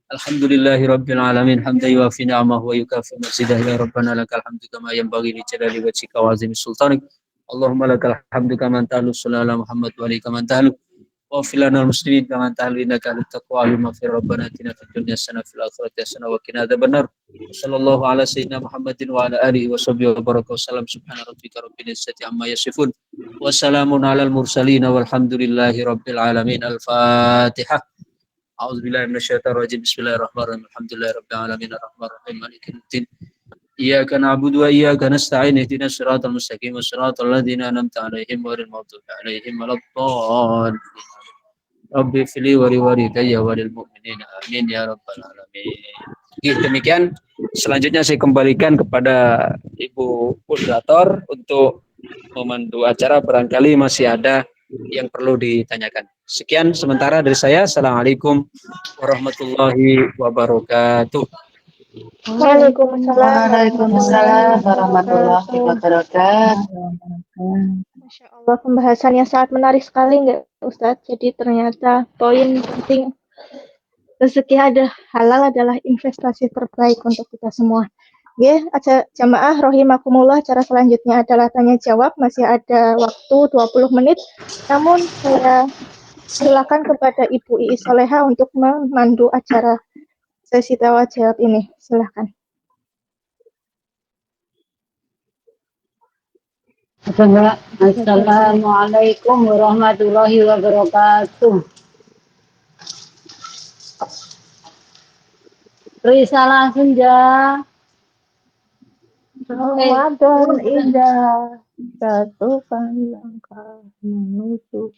Alhamdulillahirabbil alamin hamdan yuwafi ni'amahu wa yukafi mazidah ya rabbana lakal hamdu kama yanbaghi li jalali wajhika wa 'azimi sultanik. Allahumma lakal hamdu kama ta'alu sallallahu Muhammad wa alihi kama ta'alu wa filana muslimin kama ta'alu innaka at-taqwa lima fi rabbana atina fid dunya hasanah fil akhirati hasanah wa qina adzabannar. Sallallahu ala sayyidina Muhammadin wa ala alihi wa sahbihi wa baraka wa salam subhana rabbika rabbil izzati amma yasifun wa salamun alal mursalin walhamdulillahi rabbil alamin. Al-Fatihah. A'udzubillahi minasyaitonir rajim. Bismillahirrahmanirrahim. Alhamdulillahirabbil alamin arrahmanir rahim maliki yaumiddin. Iyyaka na'budu wa iyyaka nasta'in. Ihdinas siratal mustaqim siratal ladzina an'amta 'alaihim ghairil maghdubi 'alaihim waladdallin. Rabbi fili wa liwalidayya wa lil mu'minina amin ya rabbal alamin. Demikian, selanjutnya saya kembalikan kepada Ibu moderator untuk memandu acara, barangkali masih ada yang perlu ditanyakan. Sekian sementara dari saya. Assalamualaikum warahmatullahi wabarakatuh. Waalaikumsalam warahmatullahi wabarakatuh. Masya Allah, pembahasan yang sangat menarik sekali nggak Ustadz? Jadi ternyata poin penting rezeki halal adalah investasi terbaik untuk kita semua. Ya, jamaah rahimakumullah, cara selanjutnya adalah tanya jawab. Masih ada waktu 20 menit. Namun saya silakan kepada Ibu Iis Soleha untuk memandu acara sesi tanya jawab ini. Silakan. Assalamualaikum warahmatullahi wabarakatuh. Risalah Senja. Ramadan indah, satukan langkah menuju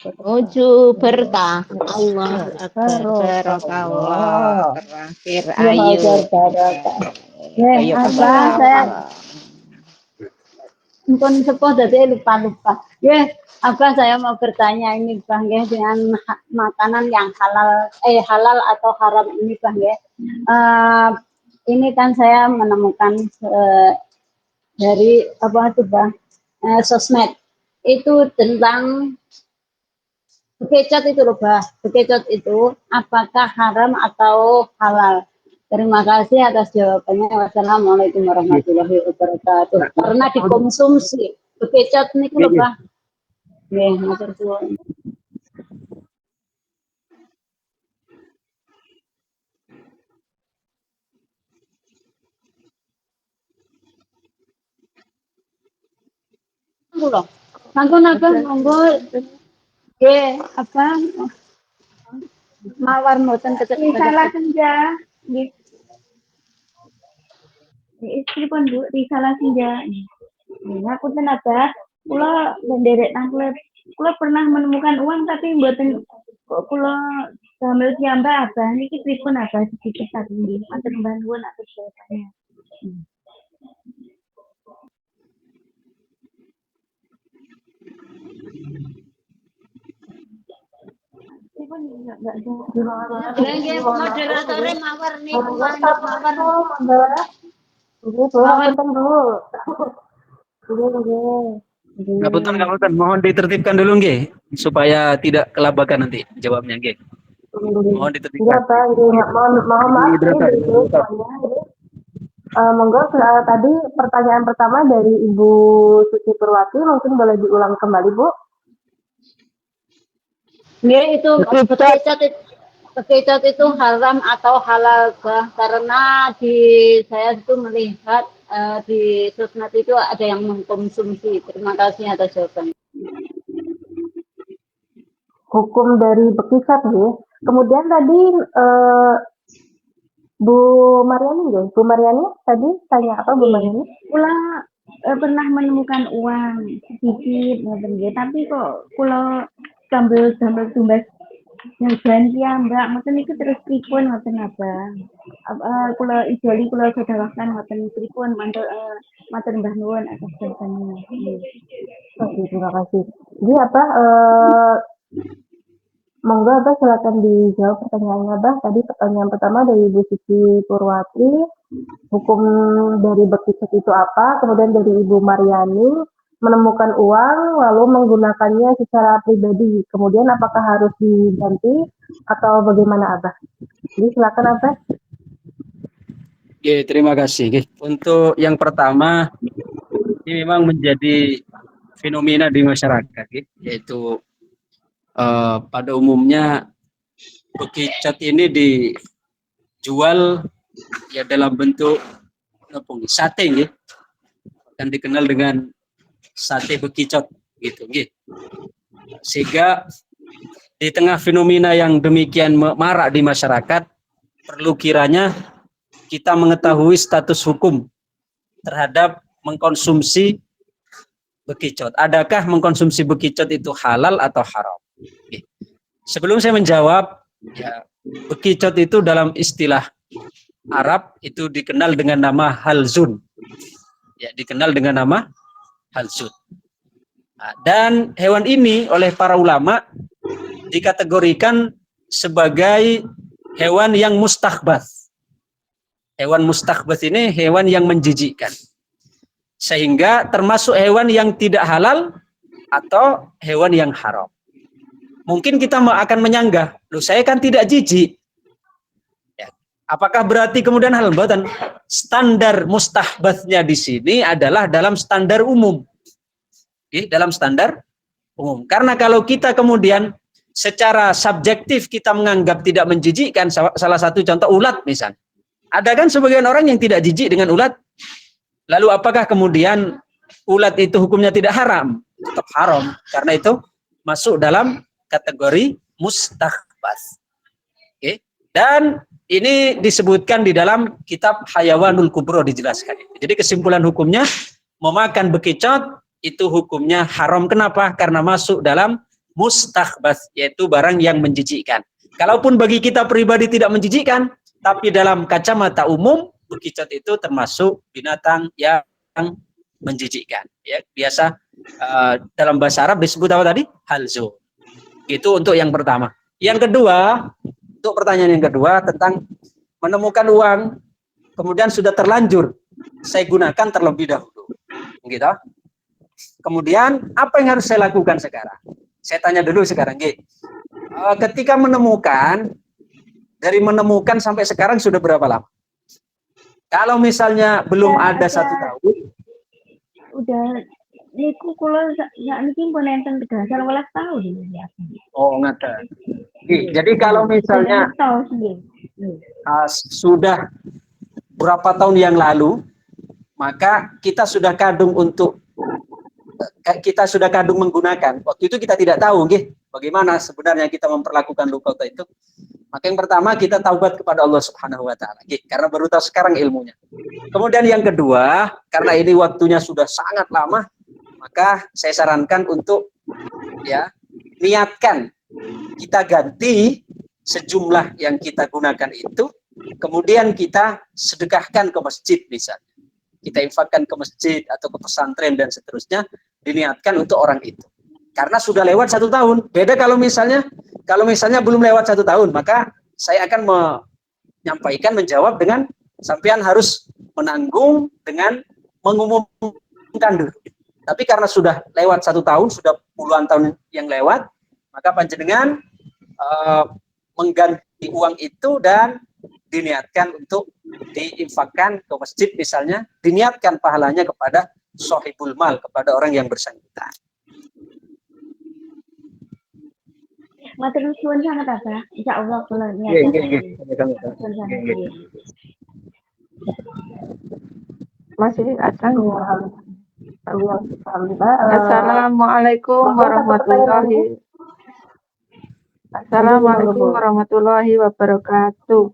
berkah. Allah akbar, barakallah. Terakhir ayo. Ayo saya pun sepuh jadi lupa. Apa saya mau bertanya ini Bang ya, dengan makanan yang halal atau haram ini Bang ya. Ini kan saya menemukan dari apa tuh Bang, sosmed itu tentang bekecot itu loh Bang. Bekecot itu apakah haram atau halal? Terima kasih atas jawabannya. Wassalamualaikum warahmatullahi wabarakatuh. Karena dikonsumsi bekecot ini loh Bang. Nggih, matur suwun. Monggo apa mawar mboten Risalah Senja. Istri pun Bu, Risalah Senja. Aku tenaga, kula menderek tanglet. Kula pernah menemukan uang tapi mboten kula gamel piyambak abah niki pripun abah sedikit tadi nggih. Matur nuwun atas jawabannya. Moderatornya mawar nih, Ngapunten, mohon ditertibkan dulu nggih, supaya tidak kelabakan nanti jawabnya nggih. Mohon ditertibkan. Mohon maaf. Monggo tadi pertanyaan pertama dari Ibu Suci Purwati mungkin boleh diulang kembali Bu. Nggih, itu bekicot itu haram atau halal bah? Karena di saya itu melihat di sosmed itu ada yang mengkonsumsi. Terima kasih atas jawabannya. Hukum dari bekicot ya. Kemudian tadi Bu Mariani ya, Bu Mariani tadi tanya apa Bu Mariani? Kula pernah menemukan uang sedikit ngoten nggih, tapi kok kula sambil tumbas nyoban piyambak ngoten niku terus pripun ngoten Abang. Kula ijoli kula sedherekaken ngoten pripun matur Mbah nuwun atas jawabannya. Oke, terima kasih. Jadi apa monggo Abah silakan dijawab pertanyaannya Abah. Tadi pertanyaan pertama dari Ibu Suci Purwati, hukum dari bekicot itu apa? Kemudian dari Ibu Mariani, menemukan uang lalu menggunakannya secara pribadi. Kemudian apakah harus diganti atau bagaimana Abah? Jadi silakan Abah. Oke, terima kasih. Oke. Untuk yang pertama, ini memang menjadi fenomena di masyarakat, yaitu pada umumnya bekicot ini dijual ya dalam bentuk sate, akan dikenal dengan sate bekicot, gitu. Sehingga di tengah fenomena yang demikian marak di masyarakat, perlu kiranya kita mengetahui status hukum terhadap mengkonsumsi bekicot. Adakah mengkonsumsi bekicot itu halal atau haram? Sebelum saya menjawab, ya, bekicot itu dalam istilah Arab itu dikenal dengan nama halzun. Ya, dikenal dengan nama halzun. Nah, dan hewan ini oleh para ulama dikategorikan sebagai hewan yang mustakhbath. Hewan mustakhbath ini hewan yang menjijikkan. Sehingga termasuk hewan yang tidak halal atau hewan yang haram. Mungkin kita akan menyanggah, loh saya kan tidak jijik. Ya. Apakah berarti kemudian halal? Bukan. Standar mustahbathnya di sini adalah dalam standar umum. Dalam standar umum. Karena kalau kita kemudian secara subjektif kita menganggap tidak menjijikkan, salah satu contoh ulat misalnya. Ada kan sebagian orang yang tidak jijik dengan ulat? Lalu apakah kemudian ulat itu hukumnya tidak haram? Tetap haram. Karena itu masuk dalam kategori mustakhbath. Dan ini disebutkan di dalam kitab Hayawanul Kubro dijelaskan. Jadi kesimpulan hukumnya, memakan bekicot itu hukumnya haram. Kenapa? Karena masuk dalam mustakhbath, yaitu barang yang menjijikkan. Kalaupun bagi kita pribadi tidak menjijikkan, tapi dalam kacamata umum, bekicot itu termasuk binatang yang menjijikkan. Ya, biasa dalam bahasa Arab disebut apa tadi? Halzun. Itu untuk yang pertama. Yang kedua, untuk pertanyaan yang kedua tentang menemukan uang, kemudian sudah terlanjur saya gunakan terlebih dahulu. Gitu. Kemudian apa yang harus saya lakukan sekarang? Saya tanya dulu sekarang. Ketika menemukan, dari menemukan sampai sekarang sudah berapa lama? Kalau misalnya belum ada 1 tahun, udah niku kula sak niki pun enten 18 tahun ya. Oh, ngaten. Jadi kalau misalnya sudah berapa tahun yang lalu, maka kita sudah kadung menggunakan. Waktu itu kita tidak tahu, bagaimana sebenarnya kita memperlakukan luqata itu. Maka yang pertama kita taubat kepada Allah Subhanahu wa taala, karena baru tahu sekarang ilmunya. Kemudian yang kedua, karena ini waktunya sudah sangat lama, maka saya sarankan untuk niatkan kita ganti sejumlah yang kita gunakan itu, kemudian kita sedekahkan ke masjid misalnya. Kita infakkan ke masjid atau ke pesantren dan seterusnya, diniatkan untuk orang itu. Karena sudah lewat 1 tahun. Beda kalau misalnya belum lewat 1 tahun, maka saya akan menjawab dengan sampean harus menanggung dengan mengumumkan dulu. Tapi karena sudah lewat 1 tahun, sudah puluhan tahun yang lewat, maka panjenengan mengganti uang itu dan diniatkan untuk diinfakkan ke masjid misalnya, diniatkan pahalanya kepada sahibul mal, kepada orang yang bersangkutan. Matur nuwun sangat Abah. Insyaallah kula Nggih, niat. nggih, nggih. Nggih. Masih ada. Alhamdulillah. Assalamualaikum Monggo satu pertanyaan lagi. Assalamualaikum warahmatullahi wabarakatuh.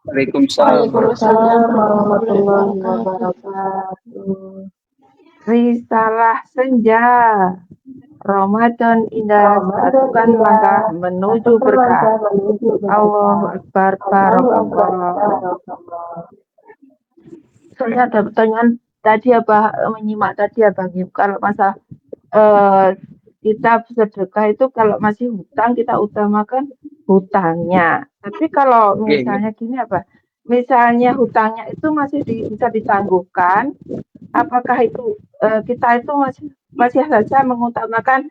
Waalaikumsalam. Waalaikumsalam warahmatullahi wabarakatuh. Risalah senja. Ramadan indah, satukan langkah menuju berkah. Allahu Akbar, barakallah. Saya ada pertanyaan tadi apa, menyimak tadi ya Bang Im, kalau masalah kita sedekah itu kalau masih hutang kita utamakan hutangnya. Tapi kalau misalnya gini apa? Misalnya hutangnya itu masih bisa ditangguhkan, apakah itu kita itu masih saja mengutamakan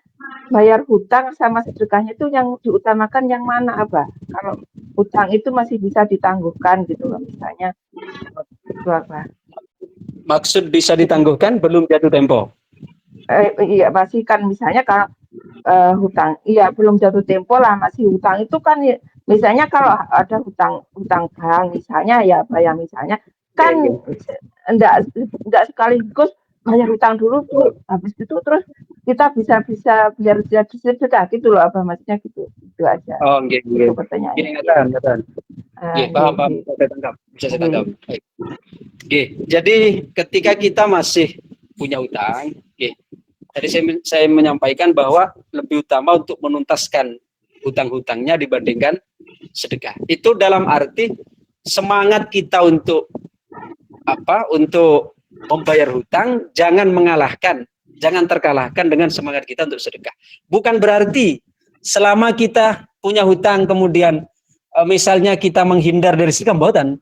bayar hutang sama sedekahnya itu yang diutamakan yang mana apa? Kalau hutang itu masih bisa ditangguhkan gitu loh misalnya. Itu apa? Maksud bisa ditangguhkan belum jatuh tempo. Iya masih kan misalnya kalau hutang, iya belum jatuh tempo lah masih hutang itu kan misalnya kalau ada hutang bank misalnya ya bayar misalnya kan enggak sekaligus bayar hutang dulu tuh habis itu terus kita bisa biar jadi sedekah gitu loh apa maksudnya gitu itu aja. Oh, nggih, nggih. Itu pertanyaannya. Nggih, paham, bisa saya tangkap. Nggih, jadi ketika kita masih punya hutang, nggih. Tadi saya menyampaikan bahwa lebih utama untuk menuntaskan hutang-hutangnya dibandingkan sedekah. Itu dalam arti semangat kita untuk untuk membayar hutang jangan terkalahkan dengan semangat kita untuk sedekah. Bukan berarti selama kita punya hutang kemudian misalnya kita menghindar dari sedekah, mboten.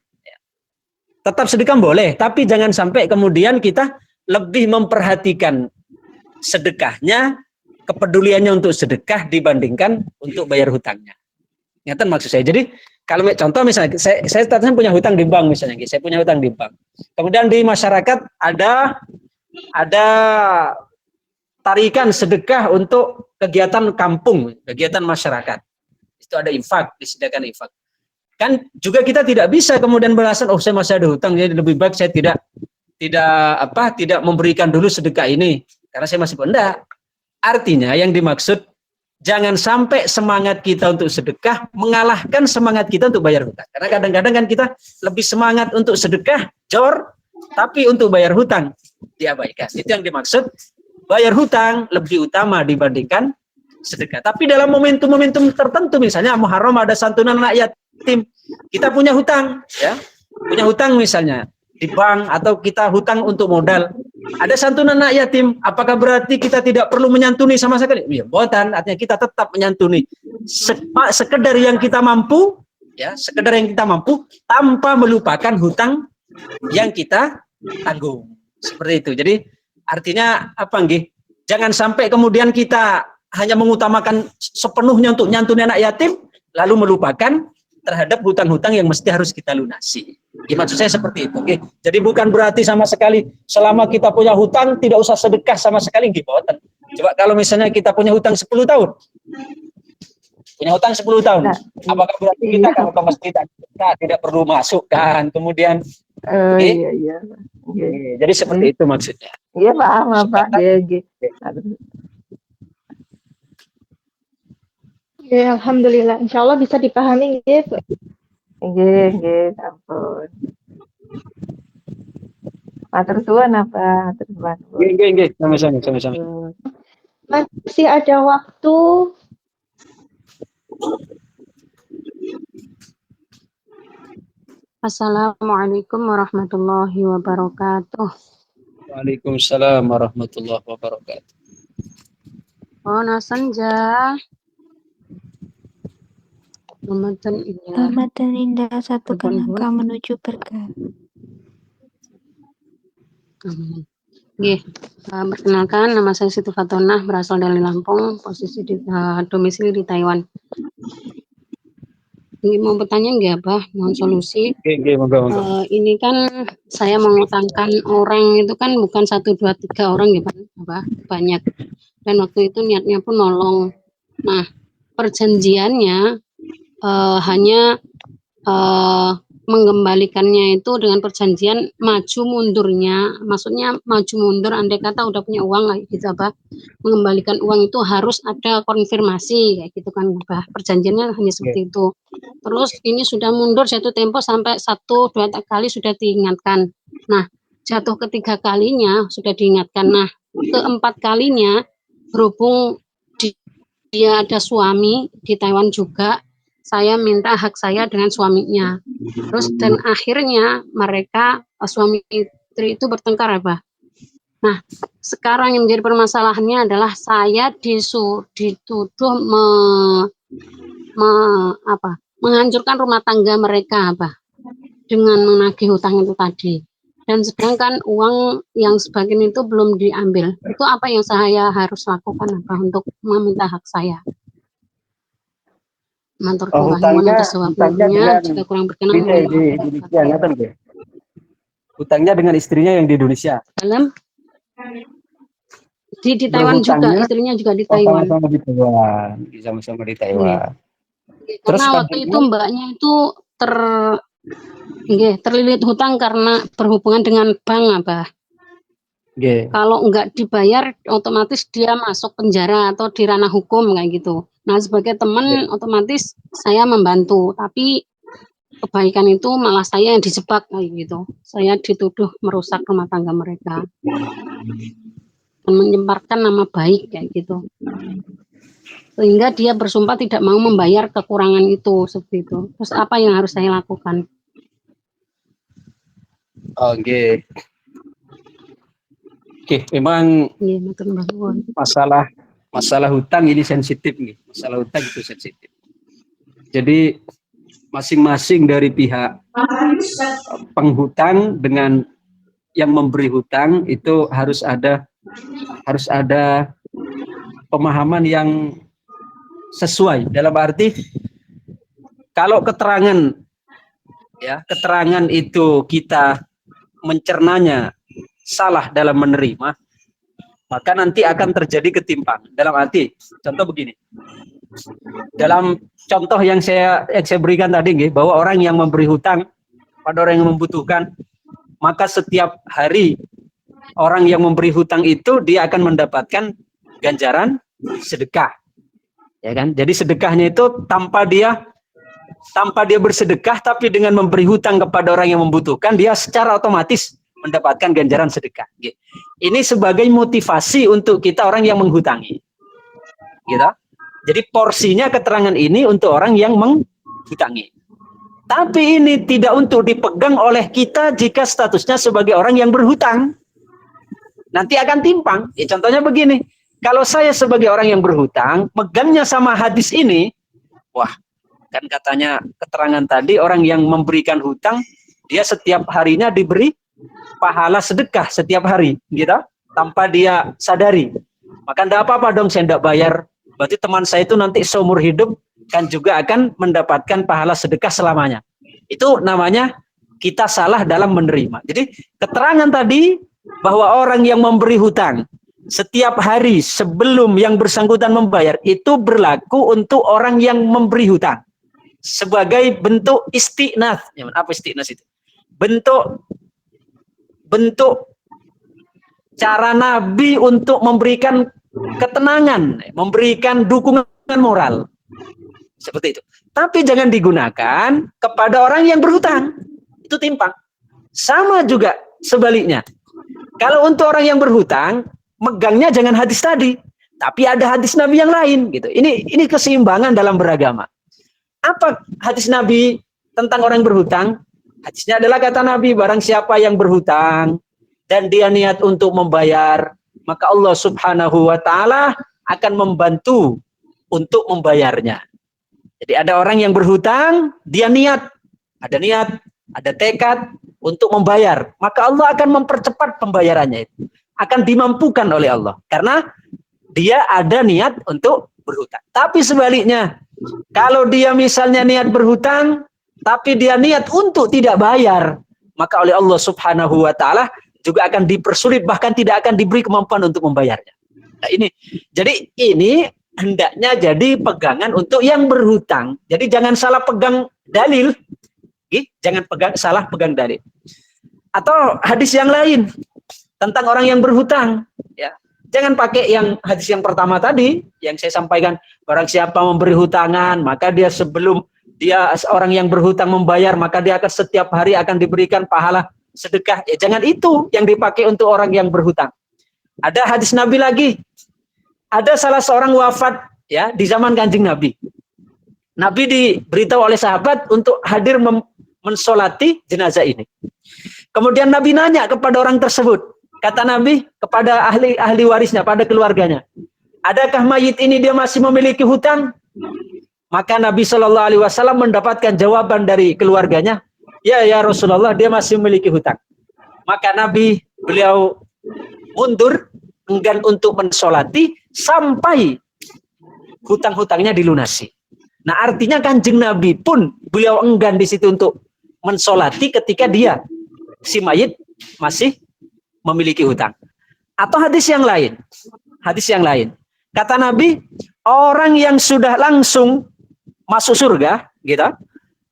Tetap sedekah boleh, tapi jangan sampai kemudian kita lebih memperhatikan sedekahnya, kepeduliannya untuk sedekah dibandingkan untuk bayar hutangnya. Ngeten maksud saya. Jadi kalau contoh misalnya saya statusnya punya hutang di bank misalnya, saya punya hutang di bank. Kemudian di masyarakat ada tarikan sedekah untuk kegiatan kampung, kegiatan masyarakat. Itu ada infak, disediakan infak. Kan juga kita tidak bisa kemudian beralasan saya masih ada hutang, jadi lebih baik saya tidak memberikan dulu sedekah ini karena saya masih enggak. Artinya yang dimaksud jangan sampai semangat kita untuk sedekah mengalahkan semangat kita untuk bayar hutang. Karena kadang-kadang kan kita lebih semangat untuk sedekah, tapi untuk bayar hutang diabaikan. Itu yang dimaksud bayar hutang lebih utama dibandingkan sedekah. Tapi dalam momentum-momentum tertentu, misalnya Muharram ada santunan anak yatim, kita punya hutang, ya, punya hutang misalnya di bank atau kita hutang untuk modal. Ada santunan anak yatim, apakah berarti kita tidak perlu menyantuni sama sekali? Ya, bukan, artinya kita tetap menyantuni sekedar yang kita mampu, ya, sekedar yang kita mampu tanpa melupakan hutang yang kita tanggung. Seperti itu. Jadi artinya apa nggih? Jangan sampai kemudian kita hanya mengutamakan sepenuhnya untuk nyantuni anak yatim lalu melupakan terhadap hutang-hutang yang mesti harus kita lunasi. Ya, maksud saya seperti itu. Oke. Jadi bukan berarti sama sekali selama kita punya hutang tidak usah sedekah sama sekali. Coba kalau misalnya kita punya hutang 10 tahun. Punya hutang 10 tahun. Apakah berarti kita kalau ke masjid kita tidak perlu masuk kan? Kemudian iya. Jadi seperti itu maksudnya. Iya paham Pak. Ya, alhamdulillah. Insya Allah bisa dipahami gitu. Nggih, ampun. Matur suwun apa? Nggih, sama-sama. Masih ada waktu. Assalamualaikum warahmatullahi wabarakatuh. Waalaikumsalam warahmatullahi wabarakatuh. Senja. Ramadan indah, satukan langkah menuju berkah. Perkenalkan, nama saya Siti Fatonah, berasal dari Lampung, posisi di domisili di Taiwan. mau bertanya nggak, Abah? Mohon solusi. Monggo. Ini kan saya mengutangkan orang itu kan bukan 1, 2, 3 orang ya, Abah, banyak. Dan waktu itu niatnya pun nolong. Nah, perjanjiannya hanya mengembalikannya itu dengan perjanjian maju mundurnya, maksudnya maju mundur andai kata udah punya uang kayak gitu, Abah, mengembalikan uang itu harus ada konfirmasi kayak gitu kan, Abah, perjanjiannya hanya seperti itu. Terus ini sudah mundur jatuh tempo sampai 1, 2 kali sudah diingatkan. Nah, jatuh ketiga kalinya sudah diingatkan. Nah, keempat kalinya berhubung dia ada suami di Taiwan juga, saya minta hak saya dengan suaminya. Terus dan akhirnya mereka suami istri itu bertengkar, Abah. Nah, sekarang yang menjadi permasalahannya adalah saya dituduh menghancurkan rumah tangga mereka, Abah, dengan menagih hutang itu tadi. Dan sedangkan uang yang sebagian itu belum diambil. Itu apa yang saya harus lakukan, Abah, untuk meminta hak saya? Mantur Hutangnya dengan jika kurang berkenan istrinya di Indonesia, ngeten nggih? Hutangnya dengan istrinya yang di Indonesia. dalam di Taiwan juga, istrinya juga di Taiwan. Sama-sama di Taiwan, sama-sama di Taiwan. Terus Karena waktu itu mbaknya itu terlilit hutang karena berhubungan dengan bank, Abah. Kalau enggak dibayar, otomatis dia masuk penjara atau di ranah hukum kayak gitu. Nah, sebagai teman, otomatis saya membantu, tapi kebaikan itu malah saya yang dijebak kayak gitu. Saya dituduh merusak rumah tangga mereka dan menyebarkan nama baik kayak gitu. Sehingga dia bersumpah tidak mau membayar kekurangan itu seperti itu. Terus apa yang harus saya lakukan? Oke, memang masalah hutang ini sensitif nih. Masalah hutang itu sensitif. Jadi masing-masing dari pihak penghutang dengan yang memberi hutang itu harus ada pemahaman yang sesuai. Dalam arti kalau keterangan itu kita mencernanya salah dalam menerima, maka nanti akan terjadi ketimpangan. Dalam arti, contoh begini. Dalam contoh yang saya berikan tadi, bahwa orang yang memberi hutang pada orang yang membutuhkan, maka setiap hari orang yang memberi hutang itu dia akan mendapatkan ganjaran sedekah, ya kan? Jadi sedekahnya itu tanpa dia bersedekah, tapi dengan memberi hutang kepada orang yang membutuhkan, dia secara otomatis mendapatkan ganjaran sedekah. Ini sebagai motivasi untuk kita orang yang menghutangi, gitu. Jadi porsinya keterangan ini untuk orang yang menghutangi. Tapi ini tidak untuk dipegang oleh kita jika statusnya sebagai orang yang berhutang. Nanti akan timpang. Contohnya begini, kalau saya sebagai orang yang berhutang, megangnya sama hadis ini, wah, kan katanya keterangan tadi orang yang memberikan hutang, dia setiap harinya diberi pahala sedekah setiap hari, gitu, tanpa dia sadari. Maka tidak apa-apa dong saya tidak bayar. Berarti teman saya itu nanti seumur hidup kan juga akan mendapatkan pahala sedekah selamanya. Itu namanya kita salah dalam menerima. Jadi keterangan tadi bahwa orang yang memberi hutang setiap hari sebelum yang bersangkutan membayar itu berlaku untuk orang yang memberi hutang sebagai bentuk istiqnas. Apa istiqnas itu? Bentuk cara Nabi untuk memberikan ketenangan, memberikan dukungan moral. Seperti itu. Tapi jangan digunakan kepada orang yang berhutang. Itu timpang. Sama juga sebaliknya. Kalau untuk orang yang berhutang, megangnya jangan hadis tadi, tapi ada hadis Nabi yang lain gitu. Ini keseimbangan dalam beragama. Apa hadis Nabi tentang orang yang berhutang? Hadisnya adalah kata Nabi, barang siapa yang berhutang dan dia niat untuk membayar, maka Allah Subhanahu wa ta'ala akan membantu untuk membayarnya. Jadi ada orang yang berhutang, dia ada tekad untuk membayar, maka Allah akan mempercepat pembayarannya itu. Akan dimampukan oleh Allah karena dia ada niat untuk berhutang. Tapi sebaliknya, Kalau dia misalnya niat berhutang, tapi dia niat untuk tidak bayar, maka oleh Allah Subhanahu wa Ta'ala juga akan dipersulit, bahkan tidak akan diberi kemampuan untuk membayarnya. Nah, jadi ini hendaknya jadi pegangan untuk yang berhutang. Jadi jangan salah pegang dalil, jangan salah pegang dalil. Atau hadis yang lain tentang orang yang berhutang, ya. Jangan pakai yang hadis yang pertama tadi yang saya sampaikan, barang siapa memberi hutangan, maka dia sebelum dia orang yang berhutang membayar, maka dia akan setiap hari akan diberikan pahala sedekah. Ya, jangan itu yang dipakai untuk orang yang berhutang. Ada hadis Nabi lagi. Ada salah seorang wafat ya di zaman Kanjeng Nabi. Nabi diberitahu oleh sahabat untuk hadir mensolati jenazah ini. Kemudian Nabi nanya kepada orang tersebut. Kata Nabi kepada ahli warisnya, pada keluarganya, adakah mayit ini dia masih memiliki hutang? Maka Nabi Shallallahu Alaihi Wasallam mendapatkan jawaban dari keluarganya, ya Rasulullah, dia masih memiliki hutang. Maka beliau mundur, enggan untuk mensolati sampai hutang-hutangnya dilunasi. Nah, artinya Kanjeng Nabi pun beliau enggan di situ untuk mensolati ketika dia si mayit masih memiliki hutang. Atau hadis yang lain. Kata Nabi, orang yang sudah langsung masuk surga, gitu,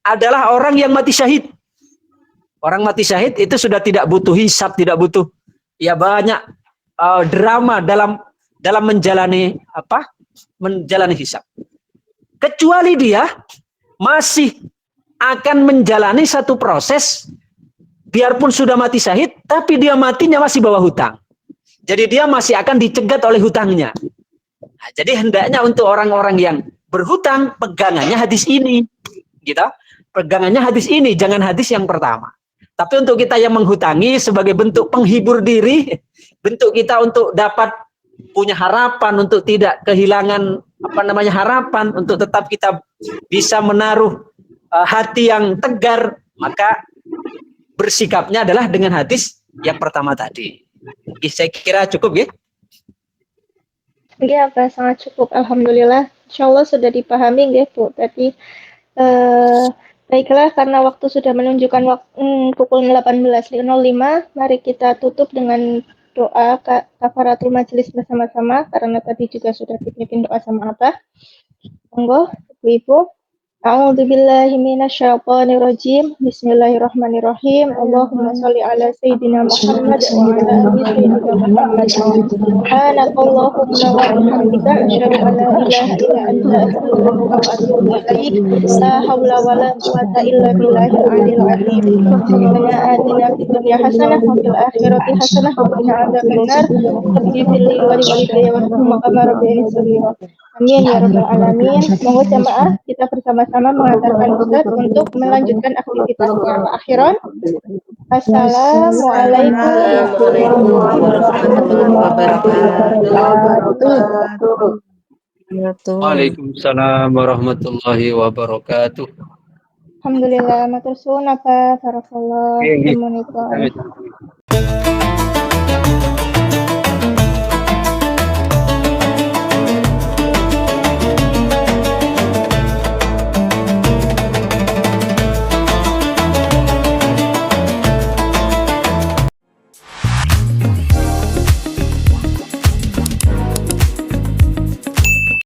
adalah orang yang mati syahid. Orang mati syahid itu sudah tidak butuh hisab, tidak butuh ya banyak drama dalam menjalani hisab. Kecuali dia masih akan menjalani satu proses, biarpun sudah mati syahid, tapi dia matinya masih bawa hutang. Jadi dia masih akan dicegat oleh hutangnya. Nah, jadi hendaknya untuk orang-orang yang berhutang, pegangannya hadis ini. Gitu. Pegangannya hadis ini, jangan hadis yang pertama. Tapi untuk kita yang menghutangi sebagai bentuk penghibur diri, bentuk kita untuk dapat punya harapan, untuk tidak kehilangan harapan, untuk tetap kita bisa menaruh hati yang tegar, maka bersikapnya adalah dengan hadis yang pertama tadi. Saya kira cukup ya. Nggih, apa sangat cukup, alhamdulillah. Insyaallah sudah dipahami nggih Bu. Tadi baiklah, karena waktu sudah menunjukkan pukul 18.05, mari kita tutup dengan doa kafaratul majelis bersama-sama, karena tadi juga sudah dipimpin doa sama Abah. Monggo Ibu. A'udzubillahi minasyaitonirrajim. Bismillahirrahmanirrahim. Allahumma shalli ala sayyidina Muhammad wa ala ali sayyidina Muhammad. Subhanakallahumma wa bihamdika asyhadu an la ilaha illa anta astaghfiruka wa atubu ilaik. La haula wa la quwwata illa billahil aliyil azim. Rabbana atina fid dunya hasanah wa fil akhirati hasanah wa qina adzabannar. Rabbi fil wa walidayya warhamhuma kama rabbayani shaghira. Amin ya rabbal alamin. Monggo jamaah kita bersama-sama mengantarkan Ustaz untuk melanjutkan aktivitasnya. Akhiran, assalamualaikum warahmatullahi wabarakatuh. Waalaikumsalam warahmatullahi wabarakatuh. Alhamdulillah, matur suwun apa barakallah. Assalamualaikum.